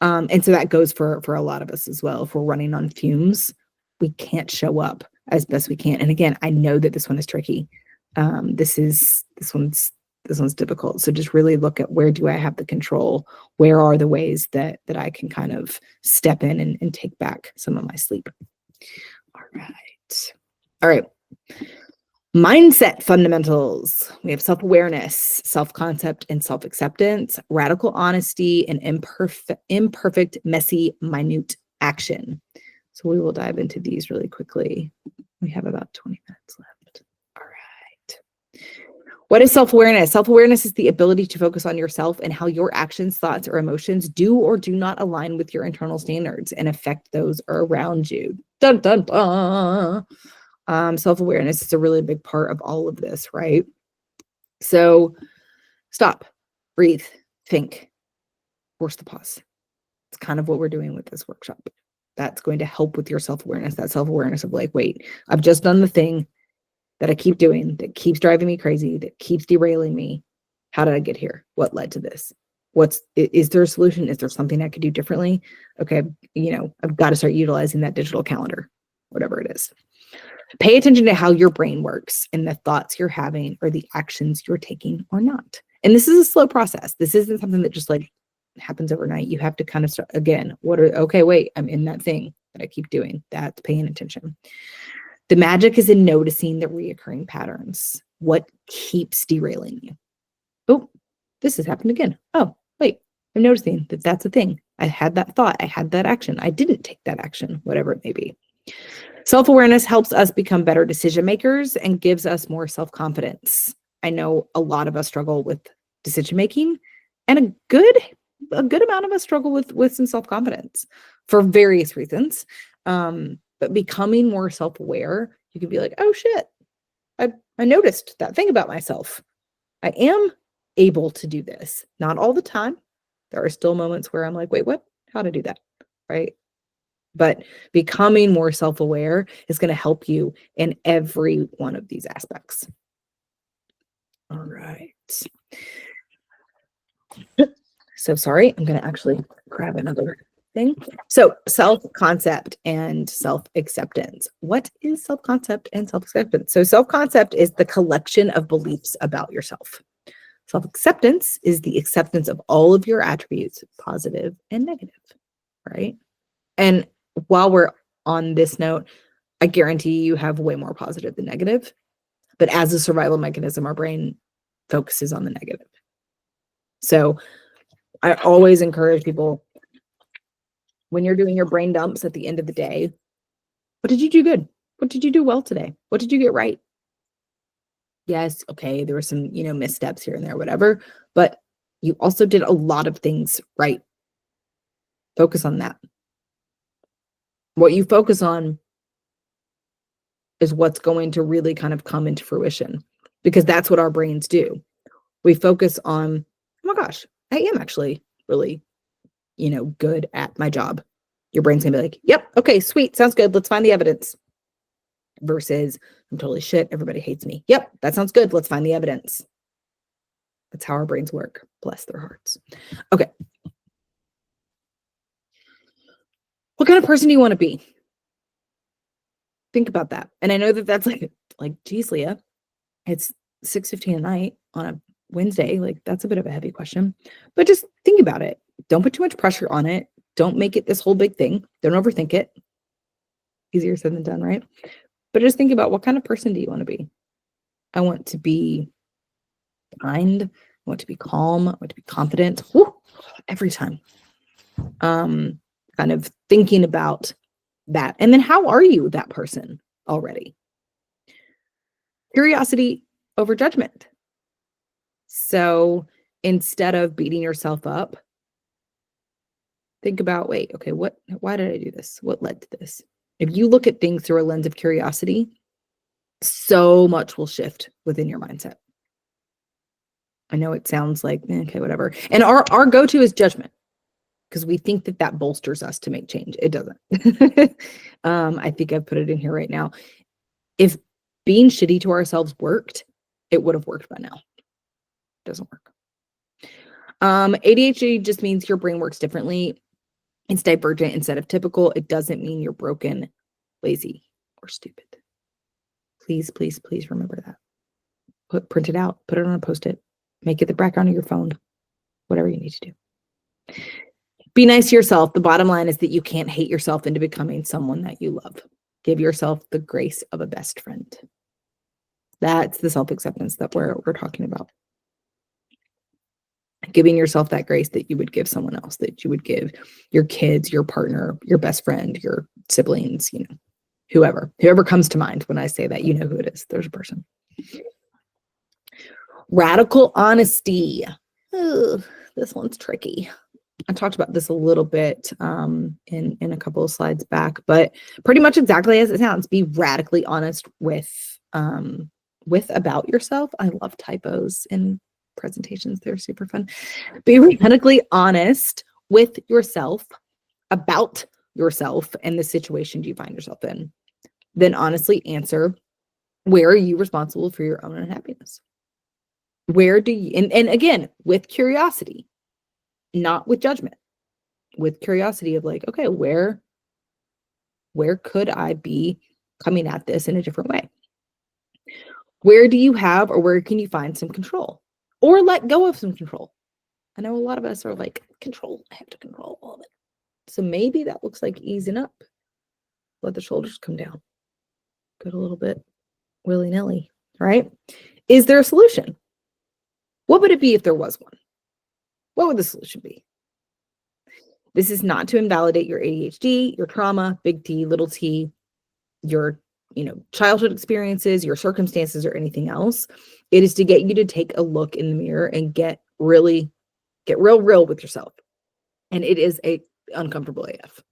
And so that goes for a lot of us as well. If we're running on fumes, we can't show up as best we can. And again, I know that this one is tricky. This one's difficult. So just really look at, where do I have the control? Where are the ways that I can kind of step in and take back some of my sleep? All right. Mindset fundamentals. We have self-awareness, self-concept, and self-acceptance, radical honesty, and imperfect, messy, minute action. So we will dive into these really quickly. We have about 20 minutes left. All right. What is self-awareness? Self-awareness is the ability to focus on yourself and how your actions, thoughts, or emotions do or do not align with your internal standards and affect those around you. Dun, dun, dun. Self-awareness is a really big part of all of this, right? So stop, breathe, think, force the pause. It's kind of what we're doing with this workshop. That's going to help with your self-awareness, that self-awareness of like, wait, I've just done the thing that I keep doing, that keeps driving me crazy, that keeps derailing me. How did I get here? What led to this? Is there a solution? Is there something I could do differently? Okay, I've got to start utilizing that digital calendar, whatever it is. Pay attention to how your brain works and the thoughts you're having or the actions you're taking or not. And this is a slow process. This isn't something that just like happens overnight. You have to kind of start again. Wait, I'm in that thing that I keep doing. That's paying attention. The magic is in noticing the reoccurring patterns. What keeps derailing you? Oh, this has happened again. Oh, wait, I'm noticing that that's a thing. I had that thought. I had that action. I didn't take that action, whatever it may be. Self-awareness helps us become better decision makers and gives us more self-confidence. I know a lot of us struggle with decision making, and a good amount of us struggle with some self-confidence for various reasons. But becoming more self-aware, you can be like, oh shit, I noticed that thing about myself. I am able to do this. Not all the time. There are still moments where I'm like, wait, what? How to do that? Right? But becoming more self-aware is going to help you in every one of these aspects. All right. So sorry, I'm going to actually grab another thing. So self-concept and self-acceptance. What is self-concept and self-acceptance? So self-concept is the collection of beliefs about yourself. Self-acceptance is the acceptance of all of your attributes, positive and negative, right? And while we're on this note, I guarantee you have way more positive than negative. But as a survival mechanism, our brain focuses on the negative. So I always encourage people, when you're doing your brain dumps at the end of the day, what did you do good? What did you do well today? What did you get right? Yes, okay, there were some, missteps here and there, whatever, but you also did a lot of things right. Focus on that. What you focus on is what's going to really kind of come into fruition, because that's what our brains do. We focus on, oh my gosh, I am actually really, good at my job. Your brain's gonna be like, yep, okay, sweet, sounds good. Let's find the evidence. Versus, I'm totally shit. Everybody hates me. Yep, that sounds good. Let's find the evidence. That's how our brains work. Bless their hearts. Okay. What kind of person do you want to be? Think about that. And I know that that's like, geez, Leah, it's 6:15 at night on a Wednesday. Like, that's a bit of a heavy question, but just think about it. Don't put too much pressure on it. Don't make it this whole big thing. Don't overthink it. Easier said than done, right? But just think about, what kind of person do you want to be? I want to be kind. I want to be calm. I want to be confident. Woo, every time. Kind of thinking about that. And then how are you that person already? Curiosity over judgment. So instead of beating yourself up, think about, wait, okay, why did I do this? What led to this? If you look at things through a lens of curiosity, so much will shift within your mindset. I know it sounds like, okay, whatever. And our go-to is judgment, because we think that bolsters us to make change. It doesn't. I think I've put it in here right now. If being shitty to ourselves worked, it would have worked by now. It doesn't work. ADHD just means your brain works differently. It's divergent instead of typical. It doesn't mean you're broken, lazy, or stupid. Please, please, please remember that. Print it out, put it on a Post-it, make it the background of your phone, whatever you need to do. Be nice to yourself. The bottom line is that you can't hate yourself into becoming someone that you love. Give yourself the grace of a best friend. That's the self-acceptance that we're talking about. Giving yourself that grace that you would give someone else, that you would give your kids, your partner, your best friend, your siblings, whoever comes to mind when I say that, you know who it is. There's a person. Radical honesty. Ugh, this one's tricky. I talked about this a little bit in a couple of slides back, but pretty much exactly as it sounds. Be radically honest with about yourself. I love typos in presentations. They're super fun. Be radically honest with yourself about yourself and the situation you find yourself in. Then honestly answer, where are you responsible for your own unhappiness? Where do you, and again, with curiosity, not with judgment, with curiosity of like, okay, where could I be coming at this in a different way? Where do you have, or where can you find some control or let go of some control? I know a lot of us are like, control, I have to control all of it. So maybe that looks like easing up. Let the shoulders come down. Go a little bit willy-nilly, right? Is there a solution? What would it be if there was one? What would the solution be? This is not to invalidate your ADHD, your trauma, big T, little t, your childhood experiences, your circumstances, or anything else. It is to get you to take a look in the mirror and get real with yourself. And it is a uncomfortable AF.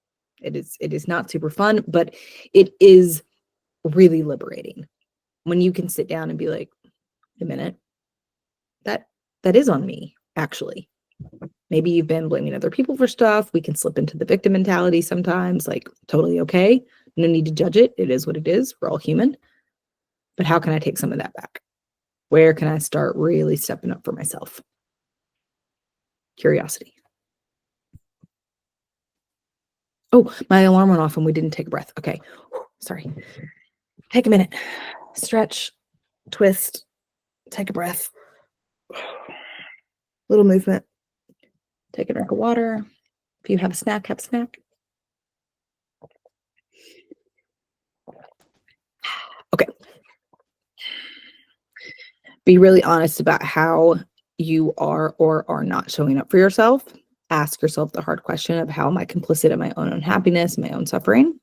It is not super fun, but it is really liberating when you can sit down and be like, wait a minute, that is on me, actually. Maybe you've been blaming other people for stuff. We can slip into the victim mentality sometimes, like totally okay. No need to judge it. It is what it is. We're all human. But how can I take some of that back? Where can I start really stepping up for myself? Curiosity. Oh, my alarm went off and we didn't take a breath. Okay. Sorry. Take a minute. Stretch, twist, take a breath. Little movement. Take a drink of water. If you have a snack, have a snack. Okay. Be really honest about how you are or are not showing up for yourself. Ask yourself the hard question of, how am I complicit in my own unhappiness, my own suffering?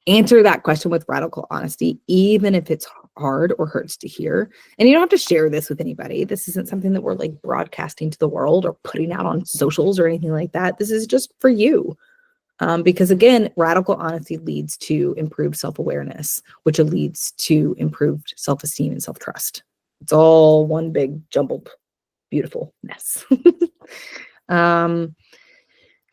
Answer that question with radical honesty, even if it's hard or hurts to hear. And you don't have to share this with anybody. This isn't something that we're like broadcasting to the world or putting out on socials or anything like that. This is just for you. Because again, radical honesty leads to improved self-awareness, which leads to improved self-esteem and self-trust. It's all one big jumbled, beautiful mess.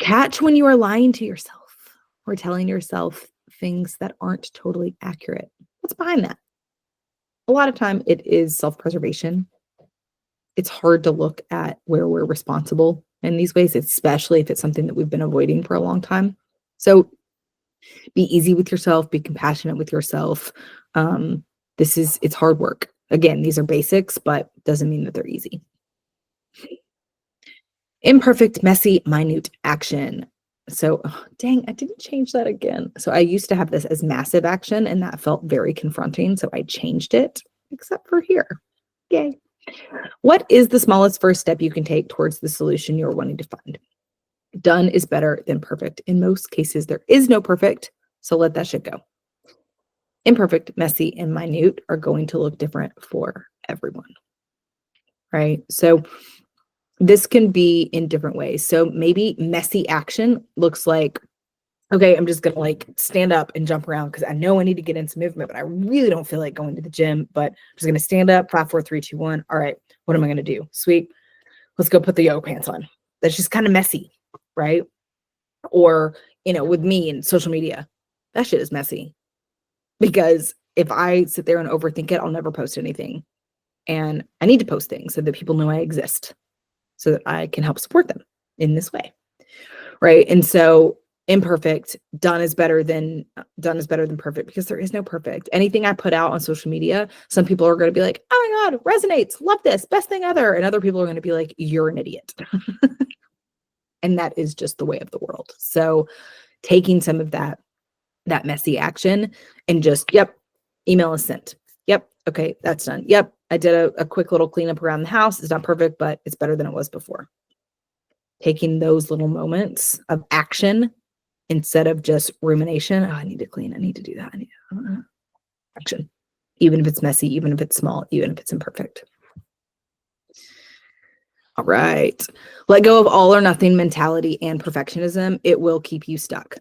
Catch when you are lying to yourself or telling yourself things that aren't totally accurate. What's behind that? A lot of time it is self-preservation. It's hard to look at where we're responsible in these ways, especially if it's something that we've been avoiding for a long time. So be easy with yourself, be compassionate with yourself. It's hard work. Again, these are basics, but doesn't mean that they're easy. Imperfect, messy, minute action. So, dang, I didn't change that again. So I used to have this as massive action, and that felt very confronting. So I changed it, except for here. Yay. What is the smallest first step you can take towards the solution you're wanting to find? Done is better than perfect. In most cases, there is no perfect, so let that shit go. Imperfect, messy, and minute are going to look different for everyone, right? So this can be in different ways. So maybe messy action looks like, okay, I'm just going to like stand up and jump around because I know I need to get into movement, but I really don't feel like going to the gym, but I'm just going to stand up, 5, 4, 3, 2, 1. All right, what am I going to do? Sweet. Let's go put the yoga pants on. That's just kind of messy, right? Or, with me and social media, that shit is messy because if I sit there and overthink it, I'll never post anything. And I need to post things so that people know I exist, so that I can help support them in this way, right? And so Imperfect, done is better than perfect, because there is no perfect. Anything I put out on social media, some people are going to be like, oh my God, resonates, love this, best thing ever. And other people are going to be like, you're an idiot. And that is just the way of the world. So taking some of that messy action and just, yep, email is sent. Yep. Okay. That's done. Yep. I did a quick little cleanup around the house. It's not perfect, but it's better than it was before. Taking those little moments of action instead of just rumination. Oh, I need to clean. I need to do that. Action. Even if it's messy, even if it's small, even if it's imperfect. All right. Let go of all or nothing mentality and perfectionism. It will keep you stuck.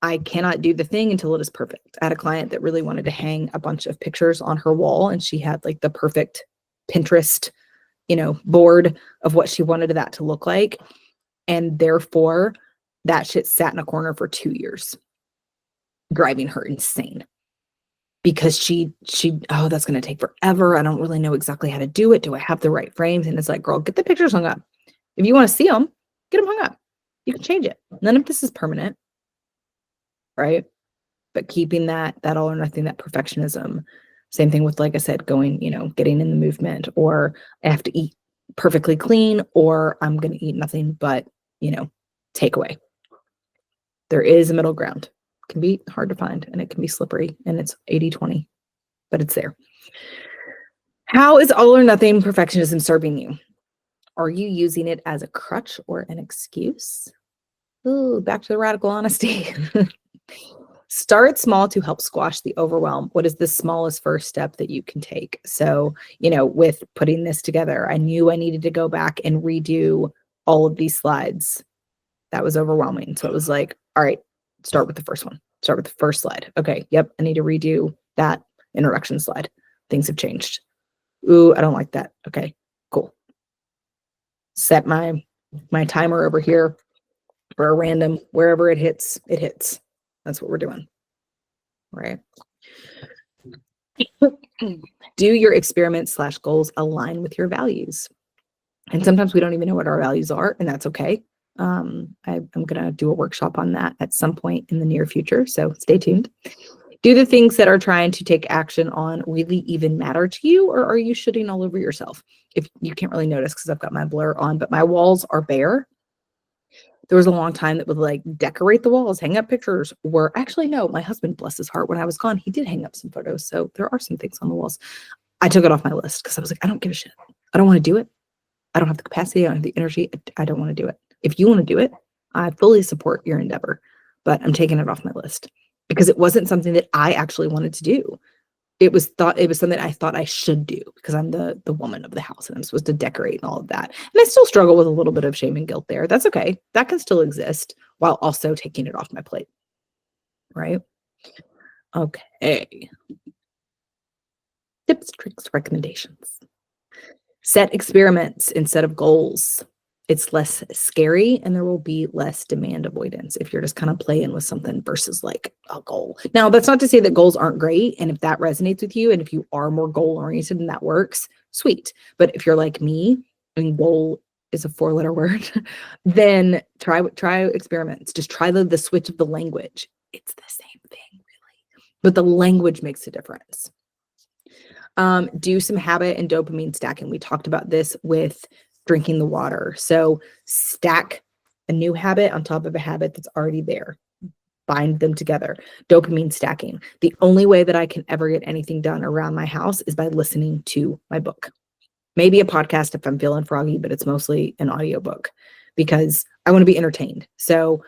I cannot do the thing until it is perfect. I had a client that really wanted to hang a bunch of pictures on her wall, and she had like the perfect Pinterest, board of what she wanted that to look like. And therefore, that shit sat in a corner for 2 years, driving her insane. Because she, oh, that's going to take forever. I don't really know exactly how to do it. Do I have the right frames? And it's like, girl, get the pictures hung up. If you want to see them, get them hung up. You can change it. None of this is permanent, right? But keeping that all or nothing, that perfectionism. Same thing with, like I said, going, getting in the movement, or I have to eat perfectly clean, or I'm going to eat nothing but, takeaway. There is a middle ground. It can be hard to find, and it can be slippery, and it's 80-20, but it's there. How is all or nothing perfectionism serving you? Are you using it as a crutch or an excuse? Ooh, back to the radical honesty. Start small to help squash the overwhelm. What is the smallest first step that you can take? So, with putting this together, I knew I needed to go back and redo all of these slides. That was overwhelming. So it was like, all right, start with the first one. Start with the first slide. Okay, yep, I need to redo that introduction slide. Things have changed. Ooh, I don't like that. Okay, cool. Set my timer over here for a random, wherever it hits, it hits. That's what we're doing, right? Do your experiments/goals align with your values? And sometimes we don't even know what our values are, and that's okay. I'm going to do a workshop on that at some point in the near future, so stay tuned. Do the things that are trying to take action on really even matter to you, or are you shitting all over yourself? If you can't really notice because I've got my blur on, but my walls are bare. There was a long time that would like decorate the walls, hang up pictures, or actually, no, my husband, bless his heart, when I was gone, he did hang up some photos. So there are some things on the walls. I took it off my list because I was like, I don't give a shit. I don't want to do it. I don't have the capacity. I don't have the energy. I don't want to do it. If you want to do it, I fully support your endeavor, but I'm taking it off my list because it wasn't something that I actually wanted to do. It was something I thought I should do because I'm the woman of the house and I'm supposed to decorate and all of that. And I still struggle with a little bit of shame and guilt there. That's okay. That can still exist while also taking it off my plate. Right? Okay. Tips, tricks, recommendations. Set experiments instead of goals. It's less scary and there will be less demand avoidance if you're just kind of playing with something versus like a goal. Now, that's not to say that goals aren't great. And if that resonates with you and if you are more goal oriented and that works, sweet. But if you're like me, and goal is a 4-letter word, then try experiments. Just try the switch of the language. It's the same thing, really. But the language makes a difference. Do some habit and dopamine stacking. We talked about this with drinking the water. So stack a new habit on top of a habit that's already there. Bind them together. Dopamine stacking. The only way that I can ever get anything done around my house is by listening to my book. Maybe a podcast if I'm feeling froggy, but it's mostly an audiobook because I want to be entertained. So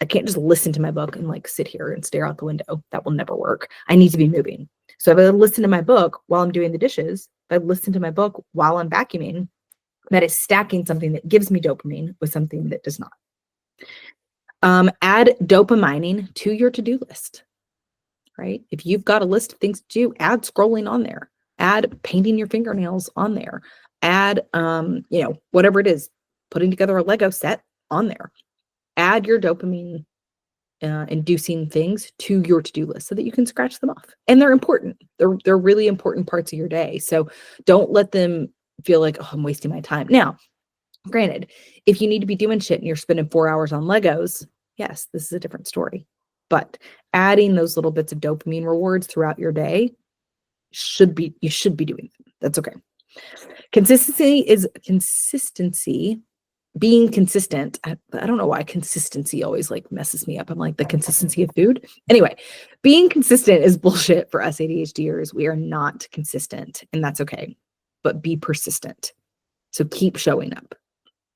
I can't just listen to my book and like sit here and stare out the window. That will never work. I need to be moving. So if I listen to my book while I'm doing the dishes, if I listen to my book while I'm vacuuming, that is stacking something that gives me dopamine with something that does not. Add dopamining to your to-do list, right? If you've got a list of things to do, add scrolling on there, add painting your fingernails on there, add, whatever it is, putting together a Lego set on there. Add your dopamine inducing things to your to-do list so that you can scratch them off. And they're important. They're really important parts of your day. So don't let them feel like, oh, I'm wasting my time. Now, granted, if you need to be doing shit and you're spending 4 hours on Legos yes, this is a different story. But adding those little bits of dopamine rewards throughout your day you should be doing them. That's okay. Consistency, being consistent. I don't know why consistency always like messes me up. I'm like the consistency of food. Anyway, being consistent is bullshit for us ADHDers. We are not consistent, and that's okay. But be persistent. So keep showing up.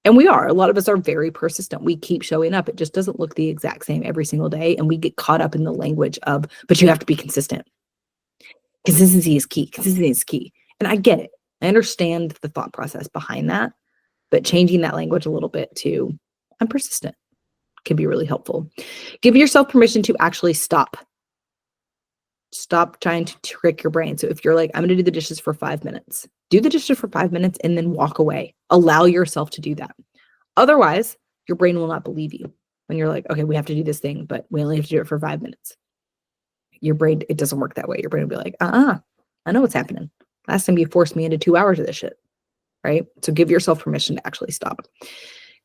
And we are. A lot of us are very persistent. We keep showing up. It just doesn't look the exact same every single day. And we get caught up in the language of, but you have to be consistent. Consistency is key. Consistency is key. And I get it. I understand the thought process behind that. But changing that language a little bit to, I'm persistent, can be really helpful. Give yourself permission to actually stop. Stop trying to trick your brain. So if you're like, I'm going to do the dishes for 5 minutes, do the dishes for 5 minutes and then walk away. Allow yourself to do that. Otherwise, your brain will not believe you when you're like, okay, we have to do this thing, but we only have to do it for 5 minutes. Your brain, it doesn't work that way. Your brain will be like, I know what's happening. Last time you forced me into 2 hours of this shit, right? So give yourself permission to actually stop.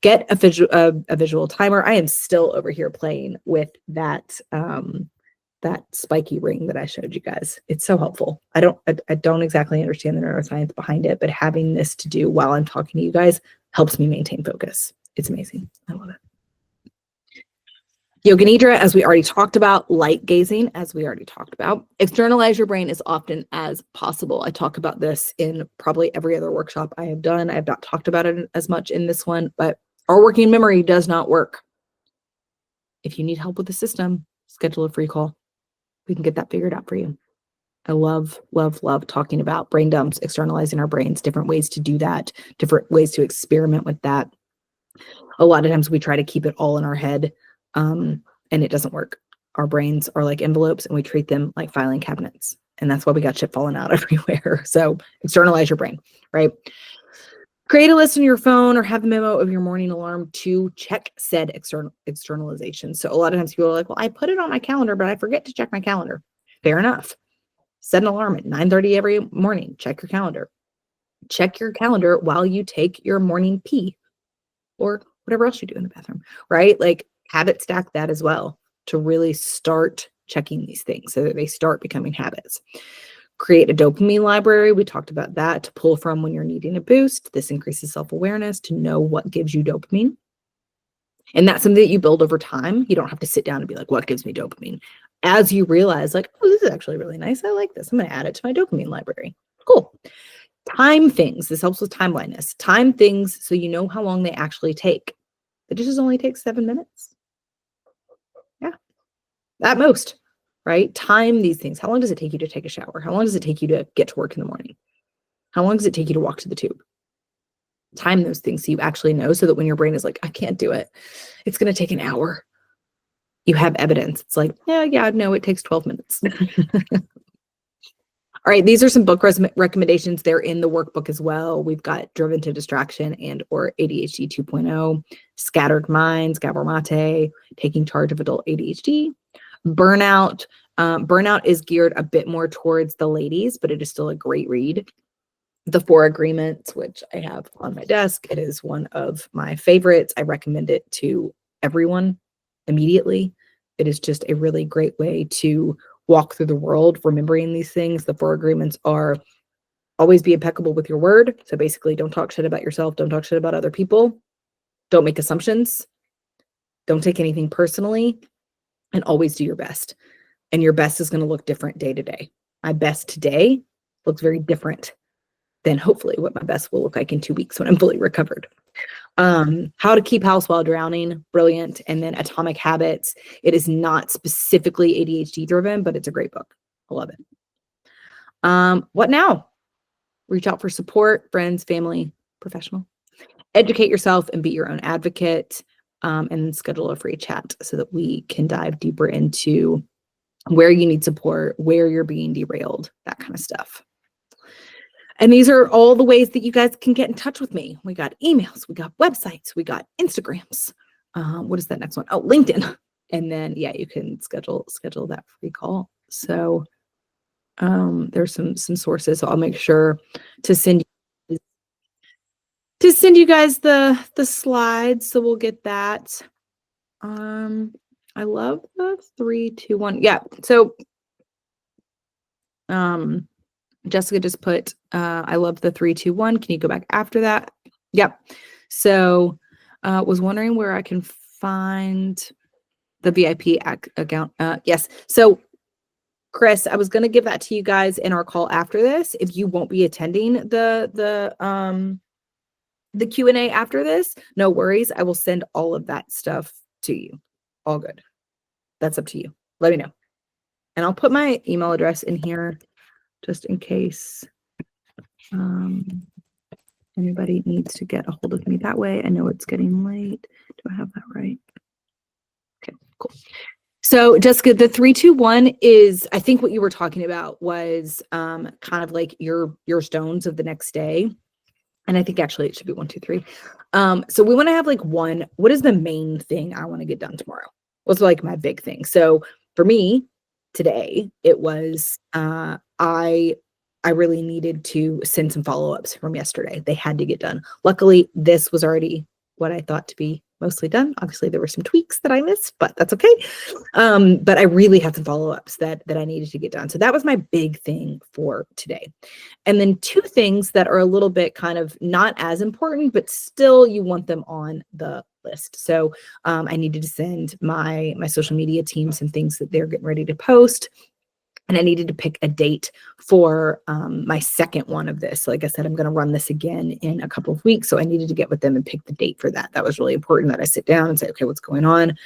Get a visual timer. I am still over here playing with that that spiky ring that I showed you guys. It's so helpful. I don't exactly understand the neuroscience behind it, but having this to do while I'm talking to you guys helps me maintain focus. It's amazing. I love it. Yoga Nidra, as we already talked about, light gazing, as we already talked about. Externalize your brain as often as possible. I talk about this in probably every other workshop I have done. I have not talked about it as much in this one, but our working memory does not work. If you need help with the system, schedule a free call. We can get that figured out for you. I love, love, love talking about brain dumps, externalizing our brains, different ways to do that, different ways to experiment with that. A lot of times we try to keep it all in our head, and it doesn't work. Our brains are like envelopes and we treat them like filing cabinets. And that's why we got shit falling out everywhere. So externalize your brain, right? Create a list on your phone or have a memo of your morning alarm to check said externalization. So a lot of times people are like, well, I put it on my calendar, but I forget to check my calendar. Fair enough. Set an alarm at 9:30 every morning. Check your calendar. Check your calendar while you take your morning pee or whatever else you do in the bathroom, right? Like habit stack that as well to really start checking these things so that they start becoming habits. Create a dopamine library. We talked about that to pull from when you're needing a boost. This increases self-awareness to know what gives you dopamine. And that's something that you build over time. You don't have to sit down and be like, what gives me dopamine? As you realize like, oh, this is actually really nice. I like this. I'm going to add it to my dopamine library. Cool. Time things. This helps with time blindness. Time things so you know how long they actually take. The dishes only take 7 minutes. Yeah, at most. Right? Time these things. How long does it take you to take a shower? How long does it take you to get to work in the morning? How long does it take you to walk to the tube? Time those things so you actually know so that when your brain is like, I can't do it, it's going to take an hour. You have evidence. It's like, yeah, no, it takes 12 minutes. All right, these are some book recommendations. They're in the workbook as well. We've got Driven to Distraction and or ADHD 2.0, Scattered Minds, Gabor Mate, Taking Charge of Adult ADHD, Burnout. Burnout is geared a bit more towards the ladies, but it is still a great read. The 4 Agreements, which I have on my desk. It is one of my favorites. I recommend it to everyone immediately. It is just a really great way to walk through the world remembering these things. The 4 Agreements are always be impeccable with your word. So basically, don't talk shit about yourself. Don't talk shit about other people. Don't make assumptions. Don't take anything personally. And always do your best. And your best is going to look different day to day. My best today looks very different than hopefully what my best will look like in 2 weeks when I'm fully recovered. How to Keep House While Drowning, brilliant. And then Atomic Habits. It is not specifically ADHD driven, but it's a great book. I love it. What now? Reach out for support, friends, family, professional. Educate yourself and be your own advocate, and schedule a free chat so that we can dive deeper into where you need support, where you're being derailed, that kind of stuff. And these are all the ways that you guys can get in touch with me. We got emails, we got websites, we got Instagrams. What is that next one? Oh, LinkedIn. And then, yeah, you can schedule that free call. So there's some sources. So I'll make sure to send you guys the slides. So we'll get that. I love the 3, 2, 1. Yeah. So, Jessica just put, I love the 3, 2, 1. Can you go back after that? Yep. So, was wondering where I can find the VIP account. Yes. So, Chris, I was going to give that to you guys in our call after this. If you won't be attending the Q&A after this, no worries. I will send all of that stuff to you. All good. That's up to you. Let me know. And I'll put my email address in here just in case anybody needs to get a hold of me that way. I know it's getting late. Do I have that right? Okay, cool. So Jessica, the 3, 2, 1 is, I think what you were talking about was kind of like your stones of the next day. And I think actually it should be 1, 2, 3. So we want to have like what is the main thing I want to get done tomorrow? What's like my big thing? So for me today, it was I really needed to send some follow-ups from yesterday. They had to get done. Luckily, this was already what I thought to be mostly done. Obviously, there were some tweaks that I missed, but that's okay. But I really had some follow-ups that I needed to get done. So that was my big thing for today. And then 2 things that are a little bit kind of not as important, but still you want them on the list. So I needed to send my social media team some things that they're getting ready to post. And I needed to pick a date for my second one of this. Like I said, I'm going to run this again in a couple of weeks. So I needed to get with them and pick the date for that. That was really important that I sit down and say, okay, what's going on?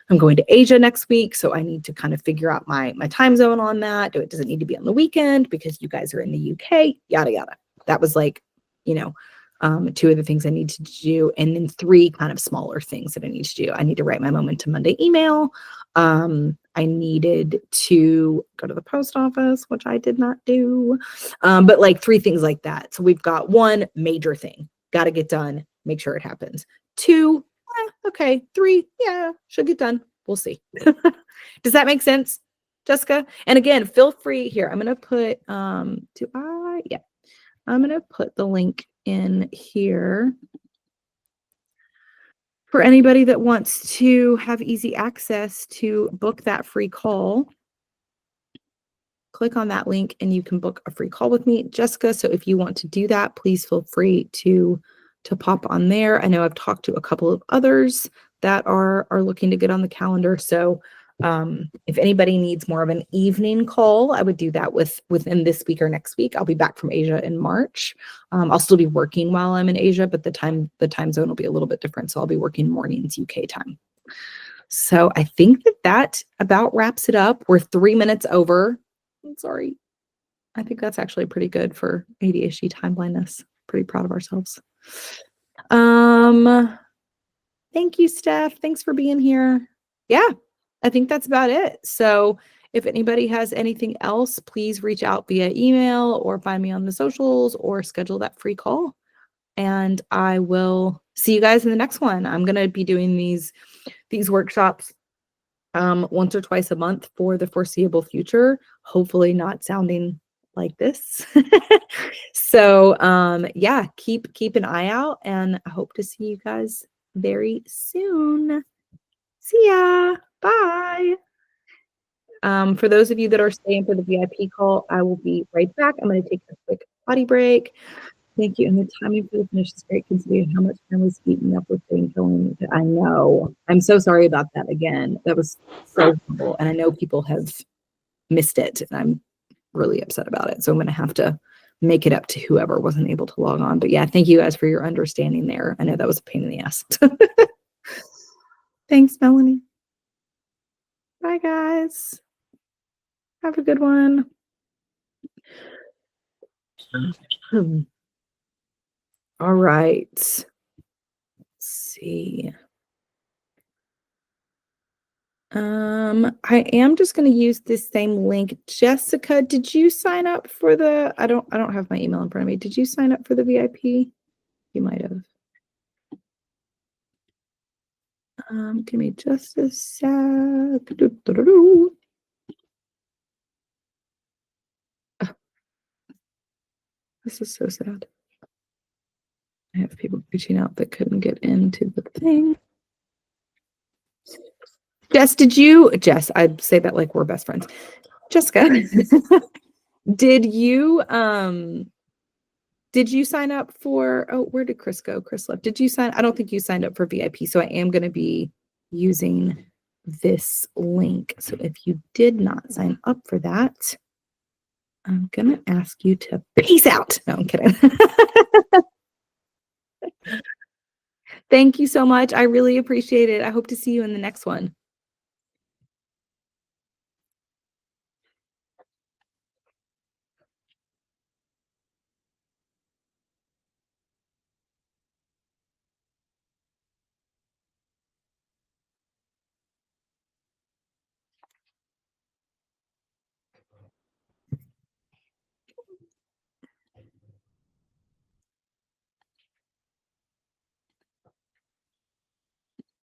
I'm going to Asia next week, so I need to kind of figure out my time zone on that. Does it need to be on the weekend because you guys are in the UK? Yada, yada. That was like, 2 of the things I need to do. And then 3 kind of smaller things that I need to do. I need to write my Momentum Monday email. I needed to go to the post office, which I did not do. But like 3 things like that. So we've got 1 major thing, got to get done, make sure it happens. 2, okay. 3, yeah, should get done. We'll see. Does that make sense, Jessica? And again, feel free here. I'm going to put, yeah, I'm going to put the link in here for anybody that wants to have easy access to book that free call. Click on that link and you can book a free call with me, Jessica. So if you want to do that, please feel free to pop on there. I know I've talked to a couple of others that are looking to get on the calendar. So if anybody needs more of an evening call, I would do that within this week or next week. I'll be back from Asia in March. I'll still be working while I'm in Asia, but the time zone will be a little bit different. So I'll be working mornings UK time. So I think that about wraps it up. We're 3 minutes over. I'm sorry. I think that's actually pretty good for ADHD time blindness. Pretty proud of ourselves. Thank you, Steph. Thanks for being here. Yeah, I think that's about it. So if anybody has anything else, please reach out via email or find me on the socials or schedule that free call. And I will see you guys in the next one. I'm going to be doing these workshops once or twice a month for the foreseeable future, hopefully not sounding like this. So yeah, keep an eye out and I hope to see you guys very soon. See ya. Bye. For those of you that are staying for the VIP call, I will be right back. I'm going to take a quick potty break. Thank you. And the timing for the finish is great considering how much time was eaten up with painkilling. I know. I'm so sorry about that again. That was so horrible. And I know people have missed it. And I'm really upset about it. So I'm going to have to make it up to whoever wasn't able to log on. But yeah, thank you guys for your understanding there. I know that was a pain in the ass. Thanks, Melanie. Bye, guys. Have a good one. All right. Let's see. I am just going to use this same link. Jessica, did you sign up for the, I don't have my email in front of me. Did you sign up for the VIP? You might have. Give me just a sec. This is so sad. I have people reaching out that couldn't get into the thing. Jess, I'd say that like we're best friends. Jessica, did you sign up for, oh, where did Chris go? Chris left. I don't think you signed up for VIP. So I am going to be using this link. So if you did not sign up for that, I'm going to ask you to peace out. No, I'm kidding. Thank you so much. I really appreciate it. I hope to see you in the next one.